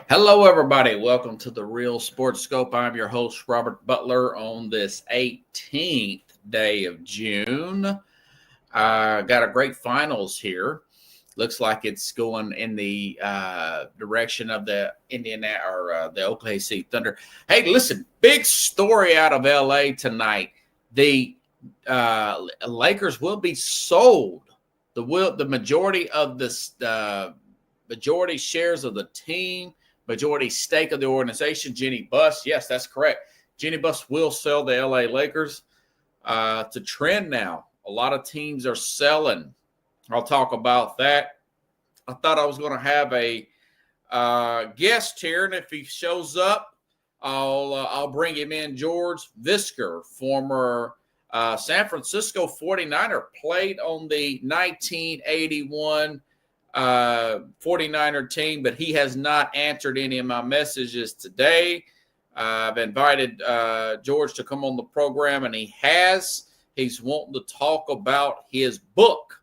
Hello, everybody. Welcome to the Real Sports Scope. I'm your host, Robert Butler, on this 18th day of June. Got a great finals here. Looks like it's going in the direction of the the OKC Thunder. Hey, listen, big story out of LA tonight. The Lakers will be sold. The majority of the majority shares of the team, majority stake of the organization, Jeanie Buss. Yes, that's correct. Jeanie Buss will sell the LA Lakers. It's a trend now. A lot of teams are selling. I'll talk about that. I thought I was going to have a guest here, and if he shows up, I'll bring him in. George Visker, former San Francisco 49er, played on the 1981 49er team, but he has not answered any of my messages today. I've invited George to come on the program, and he has. He's wanting to talk about his book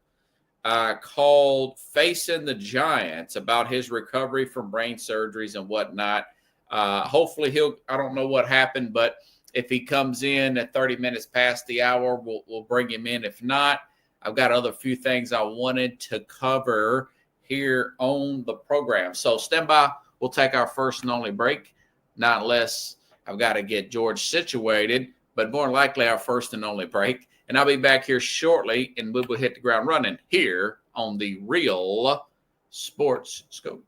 called Facing the Giants, about his recovery from brain surgeries and whatnot. Hopefully I don't know what happened, but if he comes in at 30 minutes past the hour, we'll bring him in. If not, I've got other few things I wanted to cover here on the program. So stand by. We'll take our first and only break, not unless I've got to get George situated, but more than likely our first and only break. And I'll be back here shortly, and we will hit the ground running here on the Real Sports Scope.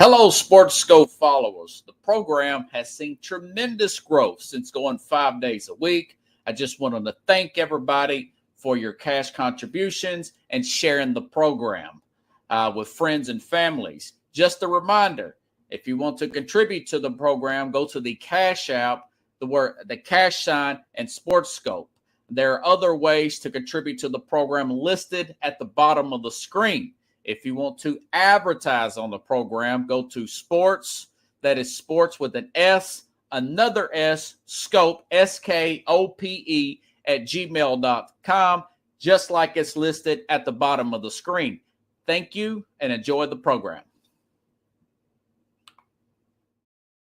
Hello, Sports Scope followers. The program has seen tremendous growth since going 5 days a week. I just wanted to thank everybody for your cash contributions and sharing the program with friends and families. Just a reminder, if you want to contribute to the program, go to the Cash App, the cash sign, and Sports Scope. There are other ways to contribute to the program listed at the bottom of the screen. If you want to advertise on the program, go to sports, that is sports with an S, another S, scope, SKOPE, at gmail.com, just like it's listed at the bottom of the screen. Thank you and enjoy the program.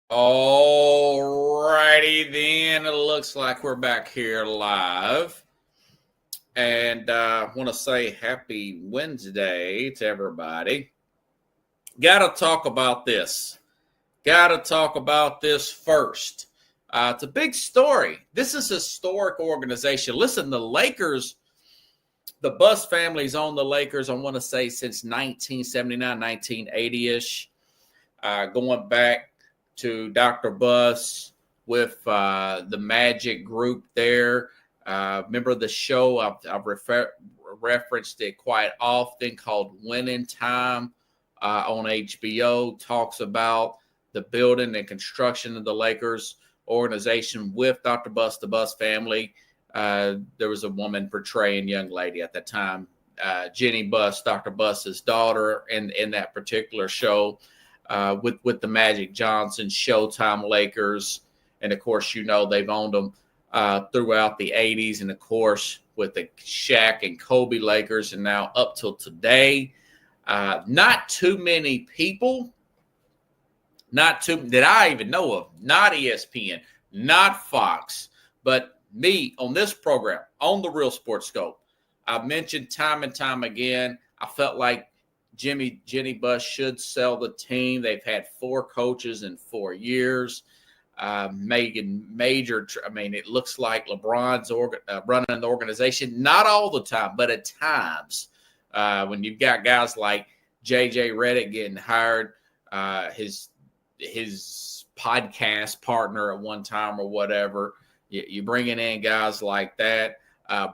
All righty then. It looks like we're back here live. And I want to say happy Wednesday to everybody. Got to talk about this. First. It's a big story. This is a historic organization. Listen, the Lakers, the Buss family's owned the Lakers, I want to say, since 1979, 1980-ish, going back to Dr. Buss with the Magic Group there. Remember the show, I've referenced it quite often, called Winning Time on HBO, talks about the building and construction of the Lakers organization with Dr. Buss, the Buss family. There was a woman portraying young lady at the time, Jeanie Buss, Dr. Buss's daughter, in that particular show with the Magic Johnson, Showtime Lakers. And, of course, they've owned them throughout the 80s, and, of course, with the Shaq and Kobe Lakers, and now up till today. Not too many people, that I even know of, not ESPN, not Fox, but me on this program, on the Real Sports Scope. I've mentioned time and time again, I felt like Jeanie Buss should sell the team. They've had 4 coaches in 4 years. It looks like LeBron's running the organization, not all the time, but at times. When you've got guys like JJ Redick getting hired, his podcast partner at one time or whatever, you're bringing in guys like that,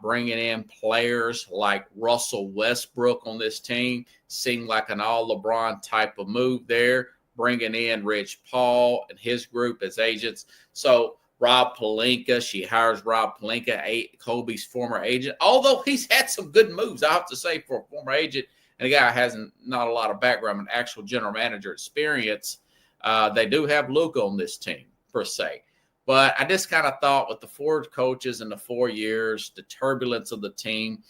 bringing in players like Russell Westbrook on this team seemed like an all LeBron type of move there, bringing in Rich Paul and his group as agents. So Rob Pelinka, she hires Rob Pelinka, Kobe's former agent, although he's had some good moves, I have to say, for a former agent and a guy who has not a lot of background and actual general manager experience. They do have Luka on this team, per se. But I just kind of thought with the 4 coaches in the 4 years, the turbulence of the team,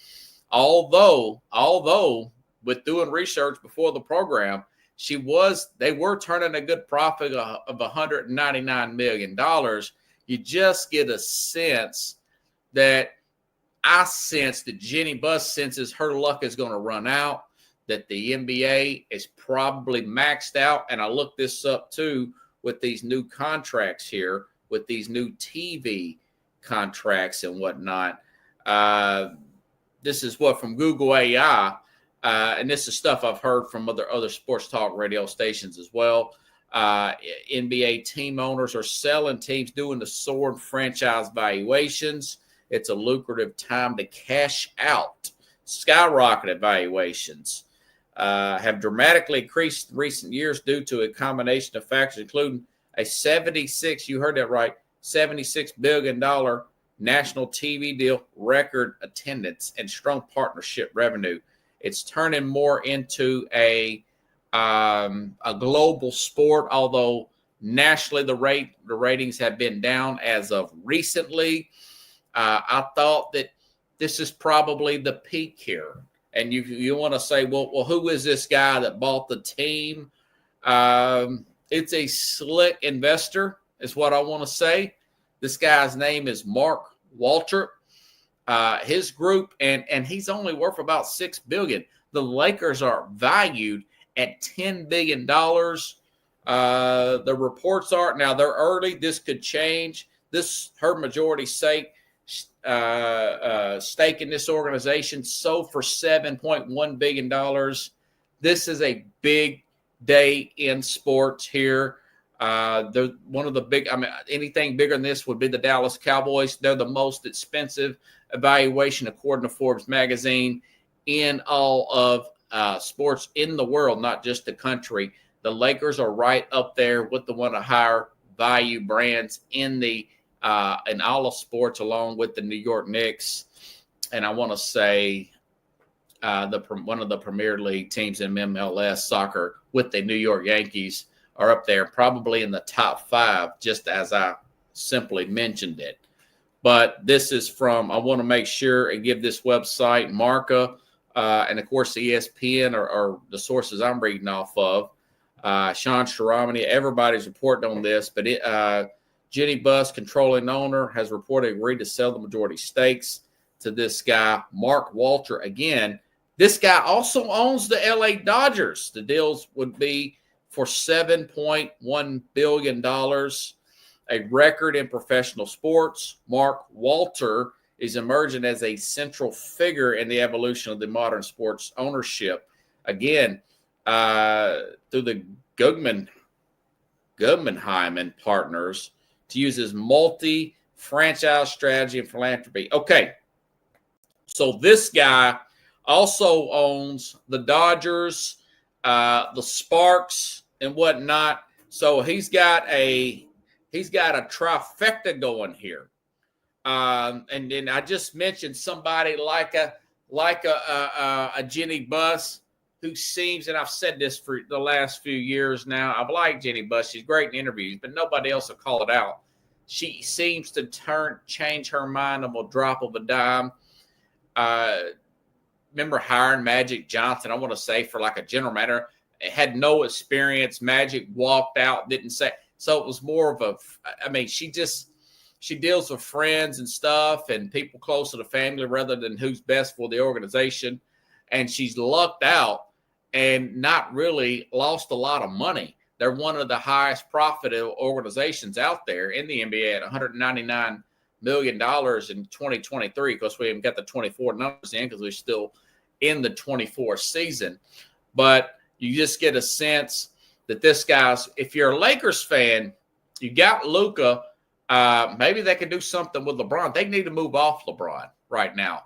although with doing research before the program, they were turning a good profit of $199 million. You just get a sense that Jenny Buss senses her luck is going to run out, that the NBA is probably maxed out. And I looked this up too with these new contracts here, with these new TV contracts and whatnot. This is from Google AI. And this is stuff I've heard from other sports talk radio stations as well. NBA team owners are selling teams, doing the soaring franchise valuations. It's a lucrative time to cash out. Skyrocketed valuations have dramatically increased in recent years due to a combination of factors, including a $76 billion national TV deal, record attendance, and strong partnership revenue. It's turning more into a global sport, although nationally the ratings have been down as of recently. I thought that this is probably the peak here. And you want to say, well, who is this guy that bought the team? It's a slick investor, is what I want to say. This guy's name is Mark Walter. His group, and he's only worth about $6 billion. The Lakers are valued at $10 billion. The reports are, now they're early, this could change. Her majority stake in this organization sold for $7.1 billion. This is a big day in sports here. They're one of the big, anything bigger than this would be the Dallas Cowboys. They're the most expensive evaluation, according to Forbes magazine, in all of sports in the world, not just the country. The Lakers are right up there with one of the higher value brands in all of sports, along with the New York Knicks. And I want to say one of the Premier League teams in MLS soccer with the New York Yankees are up there, probably in the top 5, just as I simply mentioned it. But this is I want to make sure and give this website, Marca, and of course ESPN are the sources I'm reading off of. Sean Sharamani, everybody's reporting on this, but Jenny Buss, controlling owner, has reportedly agreed to sell the majority stakes to this guy, Mark Walter. Again, this guy also owns the LA Dodgers. The deals would be for $7.1 billion, a record in professional sports. Mark Walter is emerging as a central figure in the evolution of the modern sports ownership. Again, through the Guggenheim partners, to use his multi-franchise strategy and philanthropy. Okay, so this guy also owns the Dodgers, the Sparks, and whatnot. So he's got a trifecta going here. And then I just mentioned somebody like a Jenny Buss, who seems, and I've said this for the last few years now, I've liked Jenny Buss. She's great in interviews, but nobody else will call it out. She seems to change her mind on a drop of a dime. Remember hiring Magic Johnson, I want to say, for like a general manager, had no experience. Magic walked out, didn't say. So it was more of she deals with friends and stuff and people close to the family rather than who's best for the organization. And she's lucked out and not really lost a lot of money. They're one of the highest profited organizations out there in the NBA at $199 million in 2023. Of course, we haven't got the 24 numbers in because we're still in the 24 season. But you just get a sense that this guy's, if you're a Lakers fan, you got Luka, maybe they could do something with LeBron. They need to move off LeBron right now.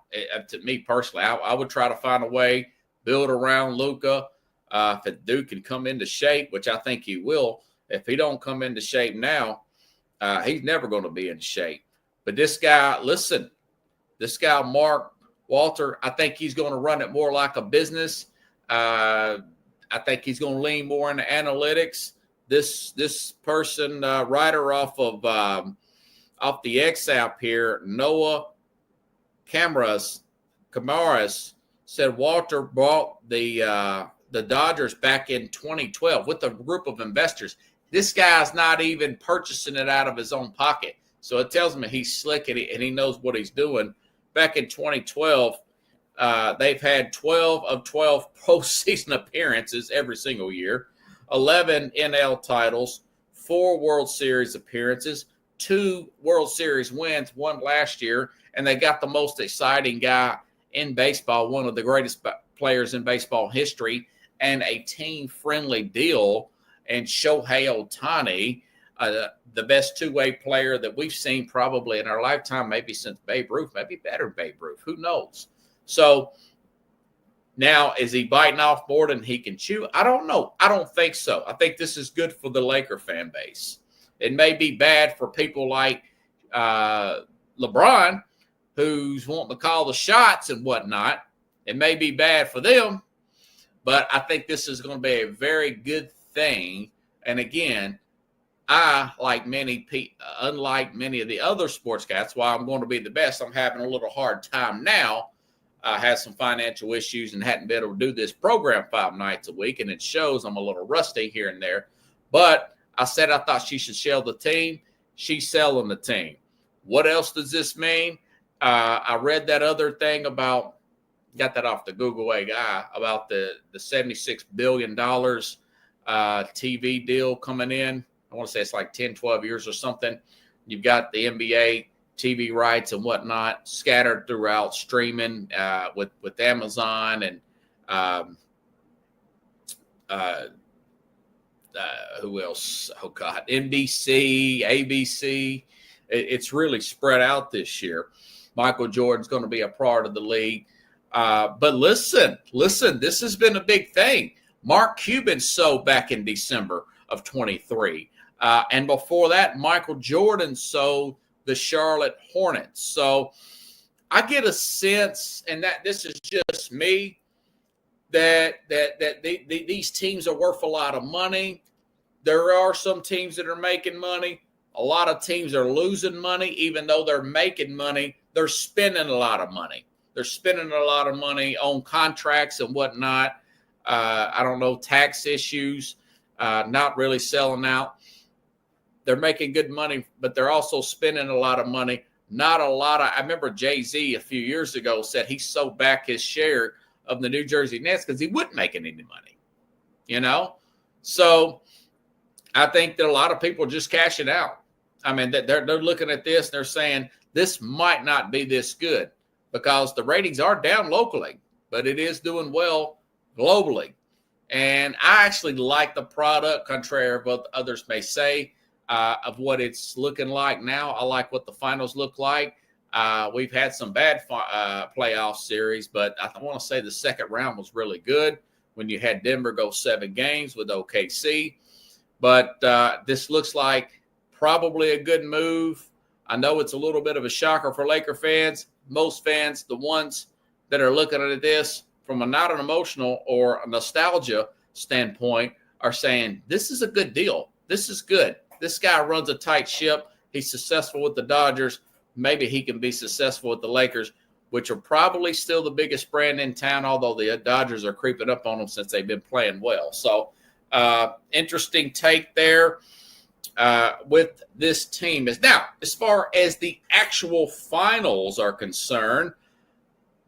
To me personally, I would try to find a way, build around Luka. If the dude can come into shape, which I think he will, if he don't come into shape now, he's never going to be in shape. But this guy, Mark Walter, I think he's going to run it more like a business. I think he's going to lean more into analytics. This person, writer off the X app here, Noah Camaras said Walter bought the the Dodgers back in 2012 with a group of investors. This guy's not even purchasing it out of his own pocket. So it tells me he's slick and he knows what he's doing. Back in 2012, they've had 12 of 12 postseason appearances every single year, 11 NL titles, 4 World Series appearances, 2 World Series wins, 1 last year, and they got the most exciting guy in baseball, one of the greatest players in baseball history, and a team-friendly deal, and Shohei Ohtani, the best two-way player that we've seen probably in our lifetime, maybe since Babe Ruth, maybe better than Babe Ruth, who knows? So now, is he biting off more than he can chew? I don't know. I don't think so. I think this is good for the Laker fan base. It may be bad for people like LeBron, who's wanting to call the shots and whatnot. It may be bad for them, but I think this is going to be a very good thing. And again, unlike many of the other sports guys, that's why I'm going to be the best. I'm having a little hard time now. I had some financial issues and hadn't been able to do this program 5 nights a week, and it shows I'm a little rusty here and there. But I said I thought she should sell the team. She's selling the team. What else does this mean? I read that other thing about, got that off the Google AI, about the $76 billion TV deal coming in. I want to say it's like 10, 12 years or something. You've got the NBA TV rights and whatnot scattered throughout streaming with Amazon and who else? Oh, God, NBC, ABC. It's really spread out this year. Michael Jordan's going to be a part of the league. But listen, this has been a big thing. Mark Cuban sold back in December of 23. And before that, Michael Jordan sold the Charlotte Hornets. So I get a sense, and that this is just me, that these teams are worth a lot of money. There are some teams that are making money. A lot of teams are losing money. Even though they're making money, they're spending a lot of money. They're spending a lot of money on contracts and whatnot. I don't know, tax issues, not really selling out. They're making good money, but they're also spending a lot of money. Not a lot of – I remember Jay-Z a few years ago said he sold back his share of the New Jersey Nets because he wasn't making any money, you know? So I think that a lot of people are just cashing out. I mean, they're looking at this and they're saying this might not be this good because the ratings are down locally, but it is doing well globally. And I actually like the product, contrary to what others may say. Of what it's looking like now. I like what the finals look like. We've had some bad playoff series, but I want to say the second round was really good when you had Denver go 7 games with OKC. But this looks like probably a good move. I know it's a little bit of a shocker for Laker fans. Most fans, the ones that are looking at this from not an emotional or a nostalgia standpoint, are saying this is a good deal. This is good. This guy runs a tight ship. He's successful with the Dodgers. Maybe he can be successful with the Lakers, which are probably still the biggest brand in town, although the Dodgers are creeping up on them since they've been playing well. So interesting take there with this team. Now, as far as the actual finals are concerned,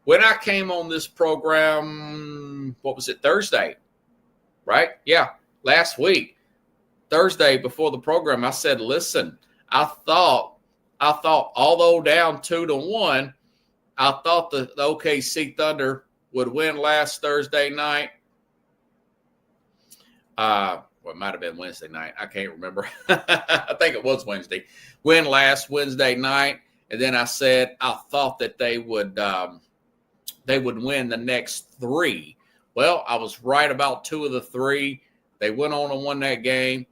when I came on this program, what was it, Thursday, right? Yeah, last week. Thursday before the program, I said, listen, I thought, although down 2-1, I thought the OKC Thunder would win last Thursday night. Well, it might have been Wednesday night. I can't remember. I think it was Wednesday. Win last Wednesday night. And then I said, I thought that they would win the next 3. Well, I was right about 2 of the 3. They went on and won that game.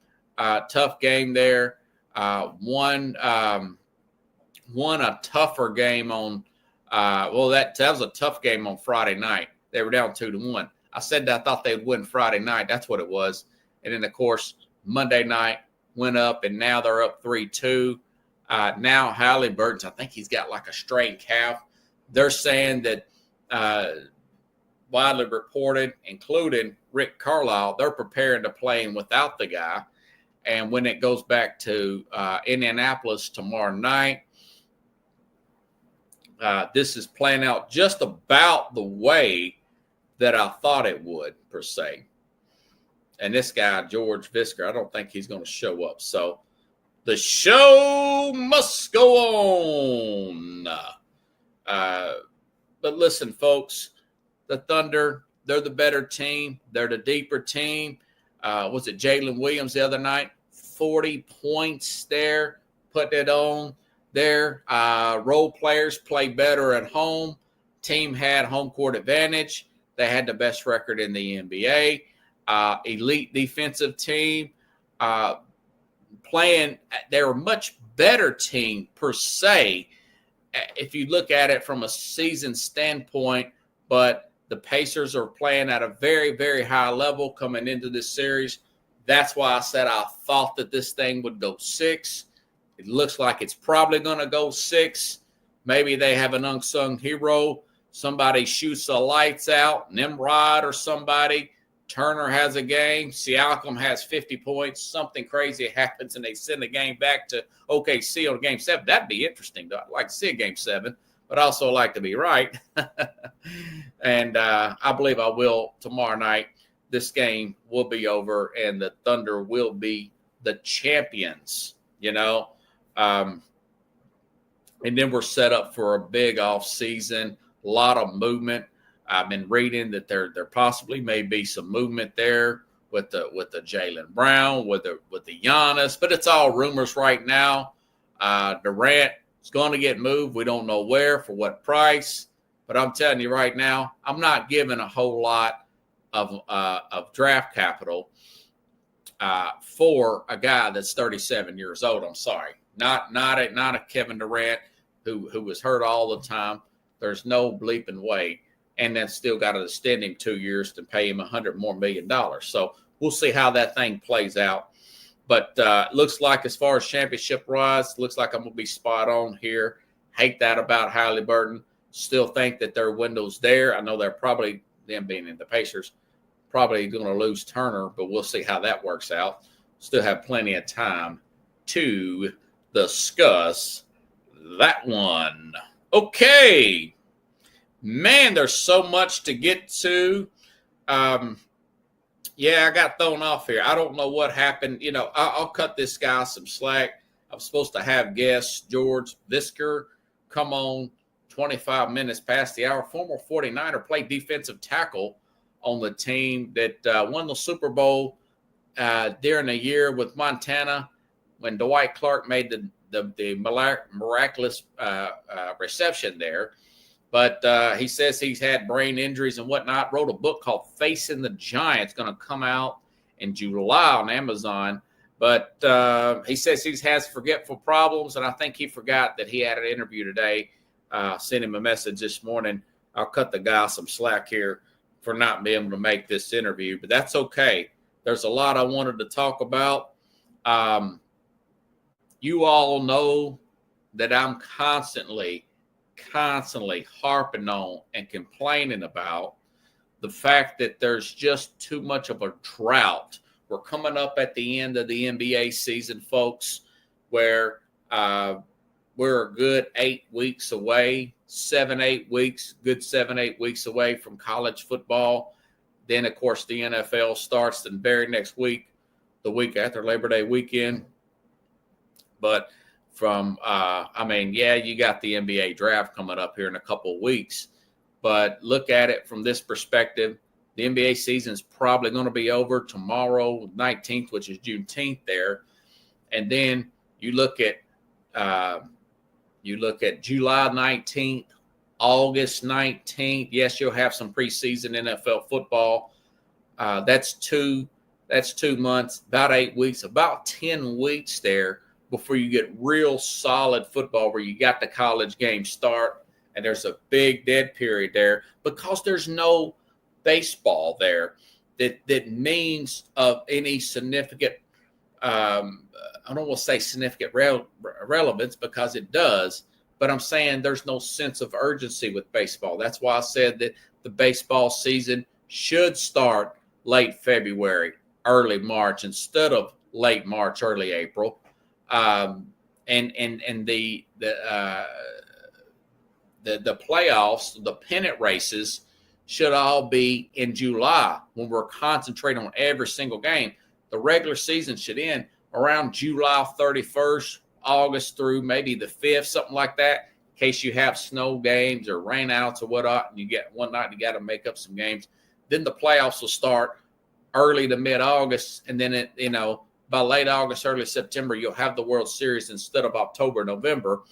Tough game there. Won a tougher game on that was a tough game on Friday night. They were down 2-1. I said that I thought they'd win Friday night. That's what it was. And then, of course, Monday night went up, and now they're up 3-2. Now Halliburton, I think he's got like a strained calf. They're saying that widely reported, including Rick Carlisle, they're preparing to play him without the guy. And when it goes back to Indianapolis tomorrow night, this is playing out just about the way that I thought it would, per se. And this guy, George Visker, I don't think he's going to show up. So the show must go on. But listen, folks, the Thunder, they're the better team. They're the deeper team. Was it Jalen Williams the other night? 40 points there, putting it on there. Role players play better at home. Team had home court advantage. They had the best record in the NBA. Elite defensive team. Playing, they're a much better team per se, if you look at it from a season standpoint, but the Pacers are playing at a very, very high level coming into this series. That's why I said I thought that this thing would go 6. It looks like it's probably going to go 6. Maybe they have an unsung hero. Somebody shoots the lights out, Nimrod or somebody. Turner has a game. Siakam has 50 points. Something crazy happens, and they send the game back to OKC on Game 7. That'd be interesting. I'd like to see a Game 7, but I also like to be right. And I believe I will tomorrow night. This game will be over, and the Thunder will be the champions, And then we're set up for a big offseason, a lot of movement. I've been reading that there possibly may be some movement there with the Jaylen Brown, with the Giannis, but it's all rumors right now. Durant is going to get moved. We don't know where, for what price, but I'm telling you right now, I'm not giving a whole lot of draft capital for a guy that's 37 years old. I'm sorry, not a Kevin Durant who was hurt all the time. There's no bleeping way. And then still got to extend him 2 years to pay him $100 million more. So we'll see how that thing plays out. But it looks like, as far as championship-wise, looks like I'm going to be spot on here. Hate that about Halliburton. Still think that their window's there. I know they're probably, them being in the Pacers, probably going to lose Turner, but we'll see how that works out. Still have plenty of time to discuss that one. Okay. Man, there's so much to get to. I got thrown off here. I don't know what happened. I'll cut this guy some slack. I'm supposed to have guests, George Visker, come on 25 minutes past the hour. Former 49er, played defensive tackle on the team that won the Super Bowl during a year with Montana when Dwight Clark made the miraculous reception there. But he says he's had brain injuries and whatnot. Wrote a book called Facing the Giants, going to come out in July on Amazon. But he says he has forgetful problems, and I think he forgot that he had an interview today. Sent him a message this morning. I'll cut the guy some slack here for not being able to make this interview, but that's okay. There's a lot I wanted to talk about. You all know that I'm constantly harping on and complaining about the fact that there's just too much of a drought. We're coming up at the end of the NBA season, folks, where we're a good 8 weeks away, 7-8 weeks, good 7-8 weeks away from college football. Then, of course, the NFL starts the very next week, the week after Labor Day weekend. But you got the NBA draft coming up here in a couple of weeks. But look at it from this perspective. The NBA season is probably going to be over tomorrow, 19th, which is Juneteenth there. And then you look at July 19th, August 19th. Yes, you'll have some preseason NFL football. That's 2 months, about 8 weeks, about 10 weeks there before you get real solid football where you got the college game start, and there's a big dead period there because there's no baseball there that means of any significant I don't want to say significant relevance because it does, but I'm saying there's no sense of urgency with baseball. That's why I said that the baseball season should start late February, early March instead of late March, early April. And the playoffs, the pennant races should all be in July when we're concentrating on every single game. The regular season should end around July 31st, August through maybe the 5th, something like that, in case you have snow games or rainouts or whatnot, and you get one night you got to make up some games. Then the playoffs will start early to mid-August, and then by late August, early September, you'll have the World Series instead of October, November.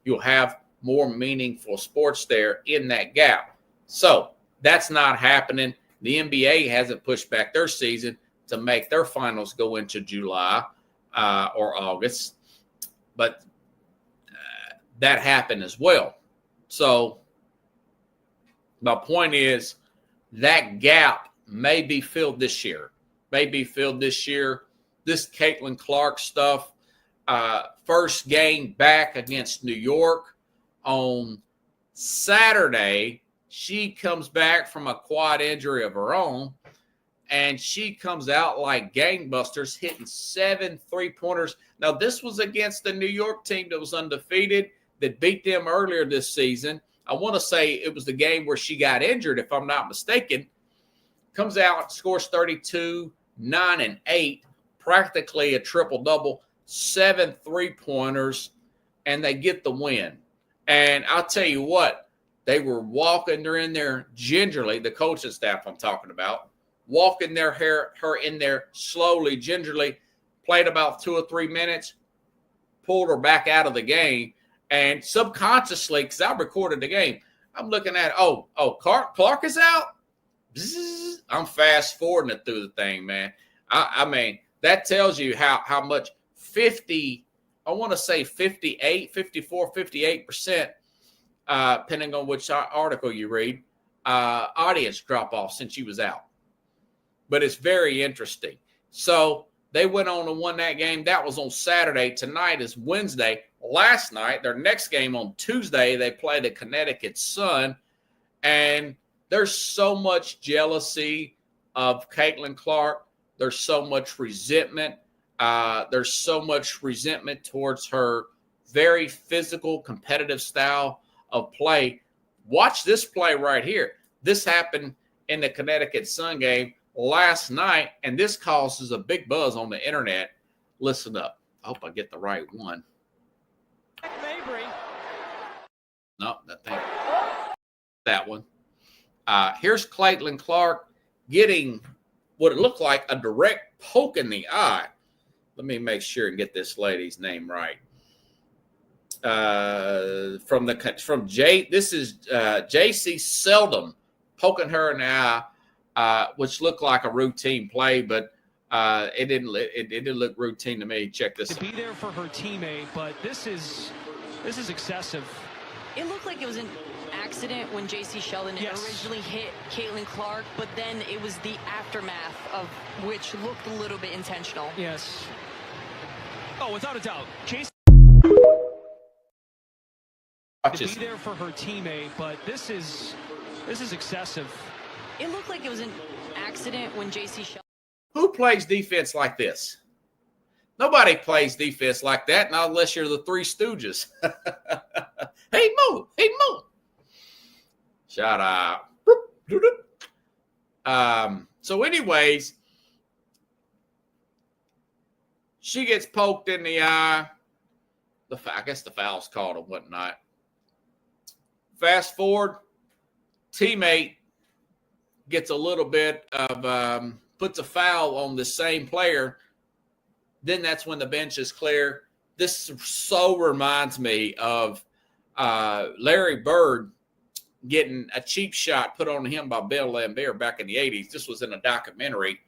You'll have more meaningful sports there in that gap. So that's not happening. The NBA hasn't pushed back their season to make their finals go into July or August, but that happened as well. So my point is that gap may be filled this year. This Caitlin Clark stuff, first game back against New York on Saturday. She comes back from a quad injury of her own, and she comes out like gangbusters, hitting 7 3-pointers. Now, this was against the New York team that was undefeated, that beat them earlier this season. I want to say it was the game where she got injured, if I'm not mistaken. Comes out, scores 32, 9 and 8, practically a triple-double, 7 3-pointers, and they get the win. And I'll tell you what, they were walking her in there gingerly, the coaching staff I'm talking about, walking her in there slowly, gingerly, played about 2 or 3 minutes, pulled her back out of the game, and subconsciously, because I recorded the game, I'm looking at, Clark is out? Bzzz, I'm fast forwarding it through the thing, man. I mean, that tells you how much 58%, depending on which article you read, audience drop-off since she was out. But it's very interesting. So they went on and won that game. That was on Saturday. Tonight is Wednesday. Last night, their next game on Tuesday, they played the Connecticut Sun. And there's so much jealousy of Caitlin Clark. There's so much resentment. There's so much resentment towards her very physical, competitive style of play. Watch this play right here. This happened in the Connecticut Sun game last night, and this causes a big buzz on the internet. Listen up. I hope I get the right one. No, that one. Here's Caitlin Clark getting what it looked like a direct poke in the eye. Let me make sure and get this lady's name right. This is JC Seldom poking her in the eye, which looked like a routine play, but it didn't look routine to me. Check this out. To be there for her teammate, but this is excessive. It looked like it was an accident when J.C. Sheldon originally hit Caitlin Clark, but then it was the aftermath of which looked a little bit intentional. Yes. Oh, without a doubt. J.C. to be there for her teammate, but this is excessive. It looked like it was an accident when J.C. Sheldon. Who plays defense like this? Nobody plays defense like that, not unless you're the Three Stooges. Hey, Mo. Shut up. So anyways, she gets poked in the eye. I guess the foul's called and whatnot. Fast forward, teammate gets a little bit of puts a foul on the same player. Then that's when the bench is clear. This so reminds me of Larry Bird getting a cheap shot put on him by Bill Laimbeer back in the 80s. This was in a documentary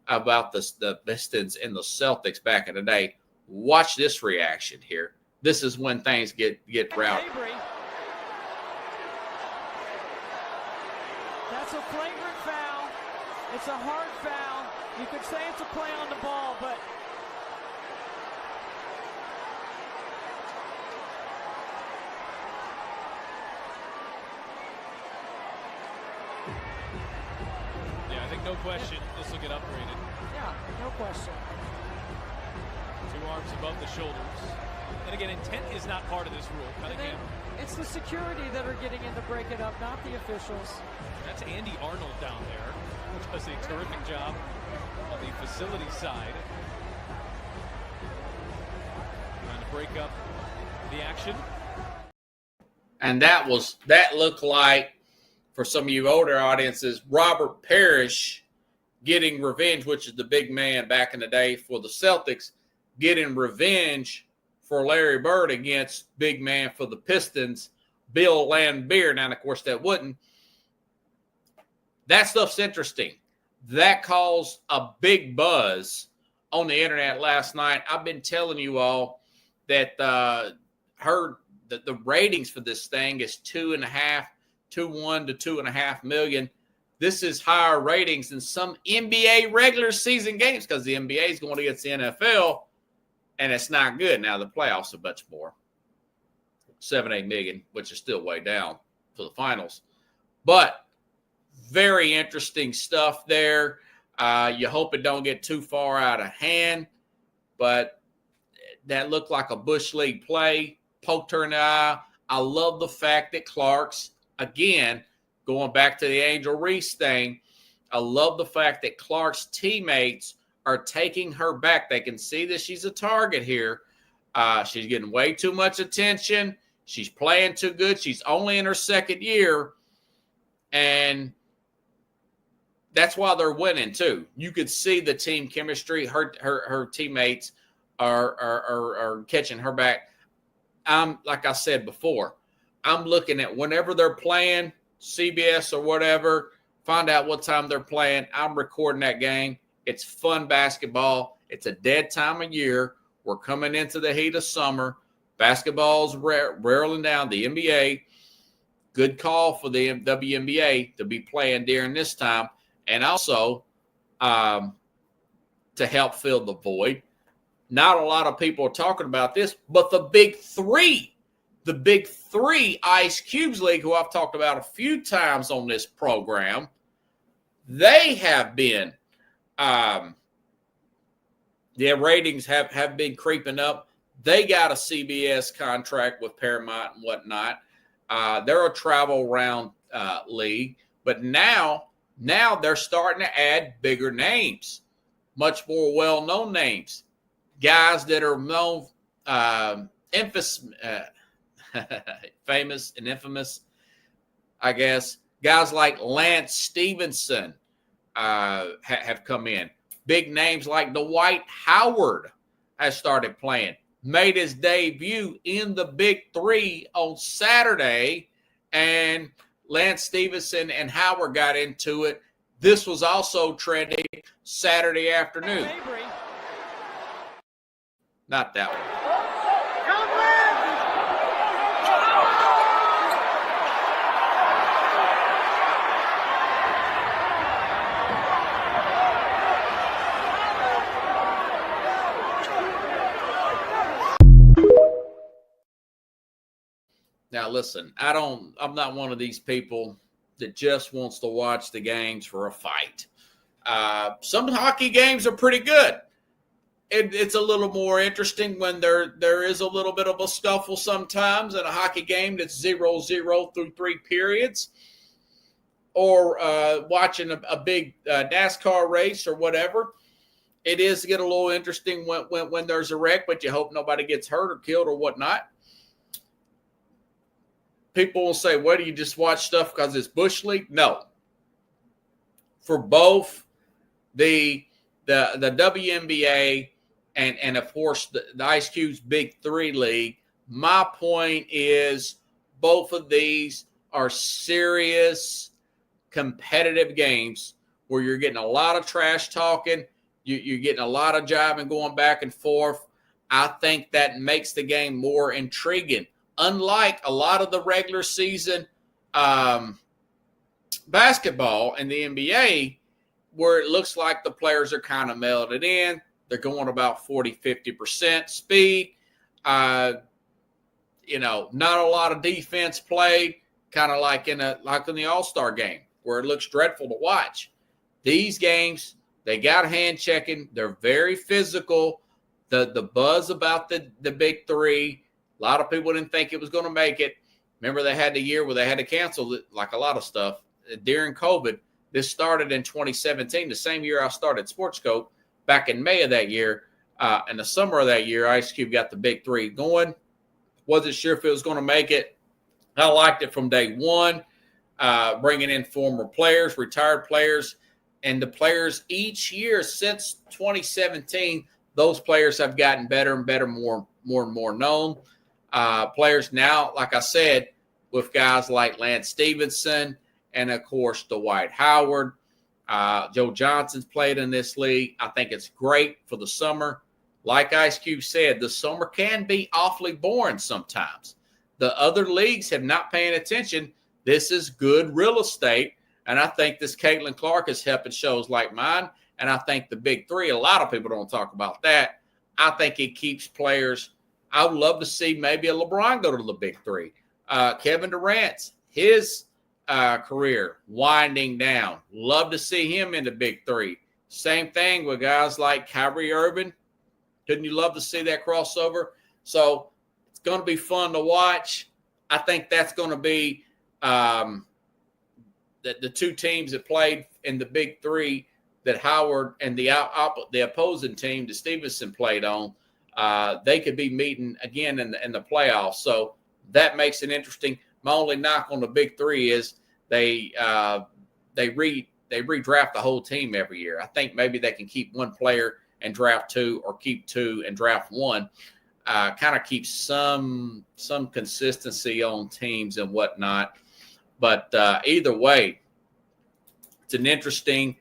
about the Pistons and the Celtics back in the day. Watch this reaction here. This is when things get rowdy. That's a flagrant foul. It's a hard foul. You could say it's a play on the ball, but no question, the will get upgraded. Yeah, no question. 2 arms above the shoulders. And again, intent is not part of this rule. Cunningham. It's the security that are getting in to break it up, not the officials. That's Andy Arnold down there, who does a terrific job on the facility side. Trying to break up the action. And that looked like, for some of you older audiences, Robert Parrish getting revenge, which is the big man back in the day for the Celtics, getting revenge for Larry Bird against big man for the Pistons, Bill Laimbeer. Now, of course, that wouldn't. That stuff's interesting. That caused a big buzz on the internet last night. I've been telling you all that the ratings for this thing is 2.1 to 2.5 million. This is higher ratings than some NBA regular season games because the NBA is going against the NFL, and it's not good. Now, the playoffs are much more, 7-8 million, which is still way down for the finals. But very interesting stuff there. You hope it don't get too far out of hand, but that looked like a Bush League play. Poked her in the eye. I love the fact that Clark's, again, going back to the Angel Reese thing, I love the fact that Clark's teammates are taking her back. They can see that she's a target here. She's getting way too much attention. She's playing too good. She's only in her second year. And that's why they're winning, too. You could see the team chemistry. Her teammates are catching her back. Like I said before, I'm looking at whenever they're playing, CBS or whatever, find out what time they're playing. I'm recording that game. It's fun basketball. It's a dead time of year. We're coming into the heat of summer. Basketball's rattling down. The NBA, good call for the WNBA to be playing during this time. And also to help fill the void. Not a lot of people are talking about this, but the big three Ice Cubes League, who I've talked about a few times on this program, they have been, their ratings have been creeping up. They got a CBS contract with Paramount and whatnot. They're a travel round league, but now they're starting to add bigger names, much more well-known names. Guys that are known, famous and infamous, I guess. Guys like Lance Stevenson have come in. Big names like Dwight Howard has started playing. Made his debut in the Big Three on Saturday, and Lance Stevenson and Howard got into it. This was also trending Saturday afternoon. Not that one. Now, listen, I'm not one of these people that just wants to watch the games for a fight. Some hockey games are pretty good. It's a little more interesting when there is a little bit of a scuffle sometimes in a hockey game that's 0-0 through 3 periods, or watching a big NASCAR race or whatever. It is get a little interesting when there's a wreck, but you hope nobody gets hurt or killed or whatnot. People will say, "What, do you just watch stuff because it's Bush League?" No. For both the WNBA and of course the Ice Cube's Big Three League, my point is both of these are serious competitive games where you're getting a lot of trash talking, you're getting a lot of jiving going back and forth. I think that makes the game more intriguing. Unlike a lot of the regular season basketball in the NBA, where it looks like the players are kind of melted in. They're going about 40-50% speed. Not a lot of defense played, kind of like in the All-Star game, where it looks dreadful to watch. These games They got hand checking. They're very physical. The buzz about the big three, a lot of people didn't think it was going to make it. Remember, they had the year where they had to cancel it, like a lot of stuff during COVID. This started in 2017, the same year I started SportsScope. Back in May of that year, in the summer of that year, Ice Cube got the big three going. Wasn't sure if it was going to make it. I liked it from day one, bringing in former players, retired players, and the players each year since 2017, those players have gotten better and better, more and more known. Players now, like I said, with guys like Lance Stevenson and, of course, Dwight Howard. Joe Johnson's played in this league. I think it's great for the summer. Like Ice Cube said, the summer can be awfully boring sometimes. The other leagues have not paying attention. This is good real estate, and I think this Caitlin Clark is helping shows like mine, and I think the big three, a lot of people don't talk about that. I think it keeps players. I would love to see maybe a LeBron go to the big three. Kevin Durant's, his career winding down. Love to see him in the big three. Same thing with guys like Kyrie Irving. Couldn't you love to see that crossover? So it's going to be fun to watch. I think that's going to be the two teams that played in the big three that Howard and the opposing team that Stevenson played on. They could be meeting again in the playoffs. So that makes it interesting. My only knock on the big three is they redraft the whole team every year. I think maybe they can keep one player and draft two, or keep two and draft one. Kind of keep some consistency on teams and whatnot. But either way, it's an interesting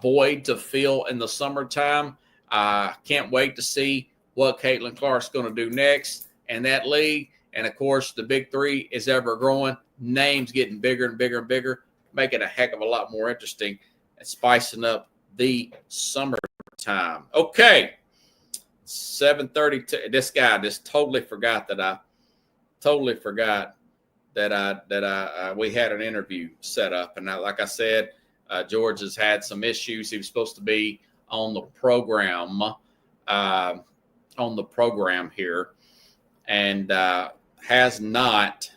void to fill in the summertime. Can't wait to see what Caitlin Clark's going to do next in that league. And, of course, the big three is ever growing. Names getting bigger and bigger and bigger, making a heck of a lot more interesting and spicing up the summertime. Okay, 7:32. This guy just totally forgot that we had an interview set up. And like I said, George has had some issues. He was supposed to be on the program here, and has not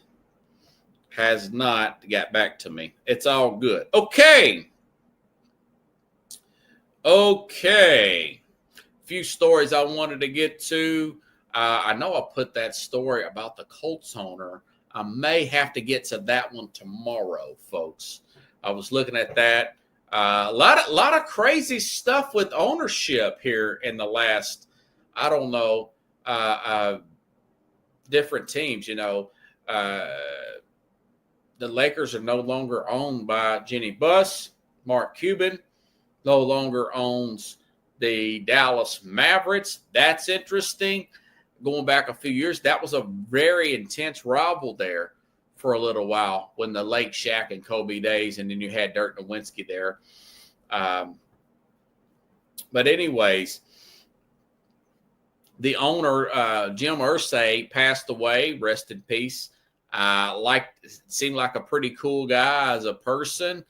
got back to me. It's all good. Okay. A few stories I wanted to get to. I know I put that story about the Colts owner. I may have to get to that one tomorrow, folks. I was looking at that. A lot of crazy stuff with ownership here in the last, I don't know, different teams. You know, the Lakers are no longer owned by Jenny Buss. Mark Cuban no longer owns the Dallas Mavericks. That's interesting. Going back a few years, that was a very intense rival there for a little while when the late Shaq and Kobe days, and then you had Dirk Nowitzki there. But anyways, the owner, Jim Irsay, passed away. Rest in peace. Seemed like a pretty cool guy as a person.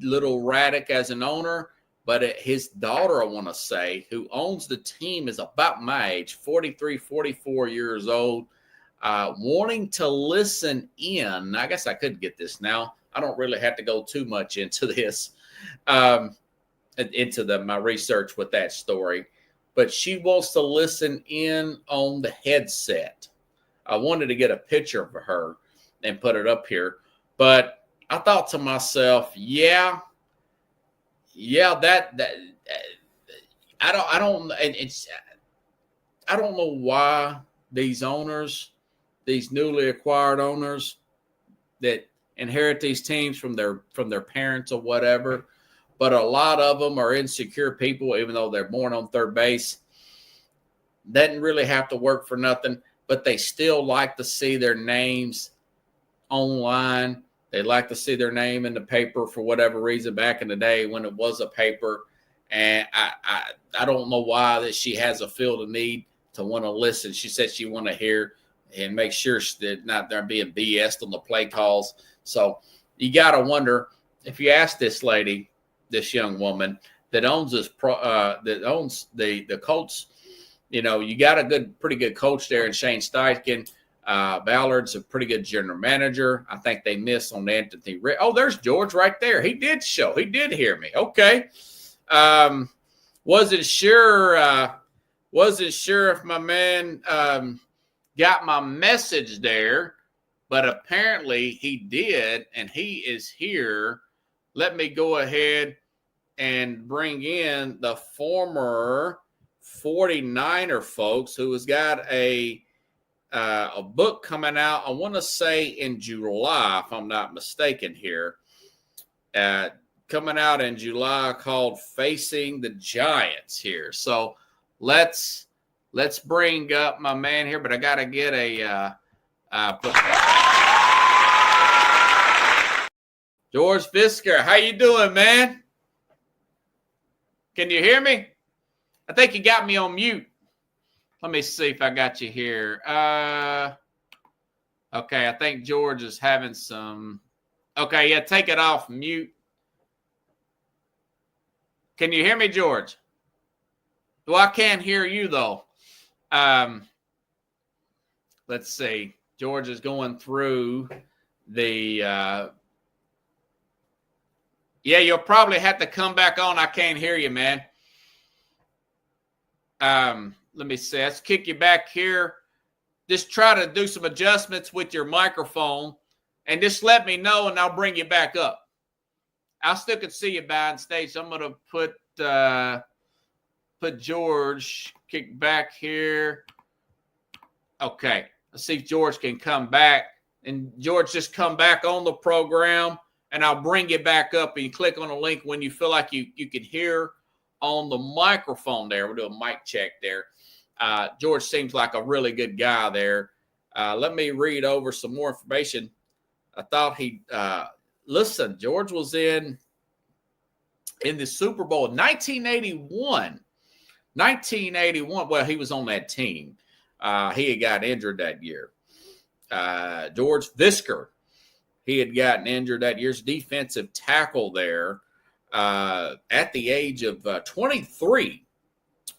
Little erratic as an owner, but his daughter, I want to say, who owns the team, is about my age, 43, 44 years old, wanting to listen in. I guess I could get this now. I don't really have to go too much into this, my research with that story, but she wants to listen in on the headset. I wanted to get a picture of her and put it up here, but I thought to myself, I don't know why these owners, these newly acquired owners that inherit these teams from their parents or whatever, but a lot of them are insecure people, even though they're born on third base. Doesn't really have to work for nothing, but they still like to see their names online. They like to see their name in the paper for whatever reason back in the day when it was a paper. And I don't know why that she has a feel the need to want to listen. She said she want to hear and make sure that not there being BS on the play calls. So you got to wonder, if you ask this lady, this young woman that owns that owns the Colts. You got a pretty good coach there in Shane Steichen. Ballard's a pretty good general manager. I think they missed on Anthony. Oh, there's George right there. He did show. He did hear me. Okay. Wasn't sure if my man got my message there, but apparently he did, and he is here. Let me go ahead and bring in the former 49er folks who has got a book coming out, I want to say in July, if I'm not mistaken here, coming out in July called Facing the Giants here. So let's bring up my man here, but I got to get George Fisker. How you doing, man? Can you hear me? I think you got me on mute. Let me see if I got you here. Okay, I think George is having some. Okay, yeah, take it off mute. Can you hear me, George? Well, I can't hear you, though. Let's see. George is going through the yeah, you'll probably have to come back on. I can't hear you, man. Let me see. Let's kick you back here. Just try to do some adjustments with your microphone and just let me know, and I'll bring you back up. I still can see you behind stage. So I'm going to put George, kick back here. Okay. Let's see if George can come back. And George, just come back on the program, and I'll bring you back up, and you click on the link when you feel like you can hear on the microphone there. We'll do a mic check there. George seems like a really good guy there. Let me read over some more information. I thought listen, George was in the Super Bowl in 1981. 1981. Well, he was on that team. He had got injured that year. George Fisker, he had gotten injured that year's defensive tackle there at the age of 23.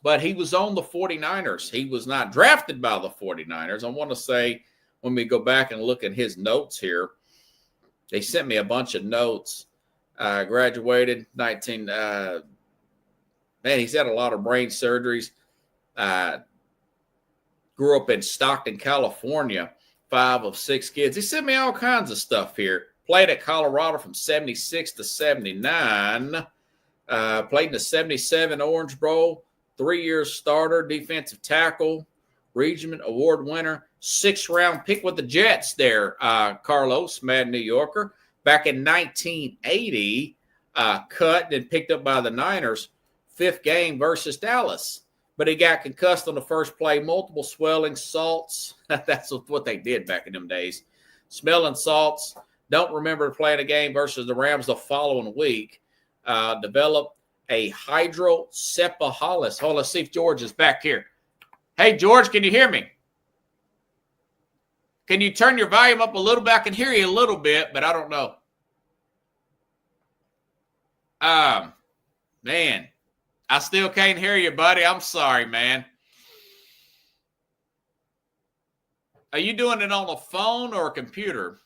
But he was on the 49ers. He was not drafted by the 49ers. I want to say, when we go back and look at his notes here, they sent me a bunch of notes. Graduated 19. Man, he's had a lot of brain surgeries. Grew up in Stockton, California. 5 of 6 kids. He sent me all kinds of stuff here. Played at Colorado from 76 to 79. Played in the 77 Orange Bowl. 3-year starter, defensive tackle, Regiment Award winner, 6th-round pick with the Jets there, Carlos, Mad New Yorker. Back in 1980, cut and picked up by the Niners, 5th game versus Dallas. But he got concussed on the first play, multiple swelling, salts. That's what they did back in them days. Smelling salts. Don't remember playing a game versus the Rams the following week. Developed a hydrocephalus. Hold on, let's see if George is back here. Hey, George, can you hear me? Can you turn your volume up a little bit? I can hear you a little bit, but I don't know. Man, I still can't hear you, buddy. I'm sorry, man. Are you doing it on a phone or a computer?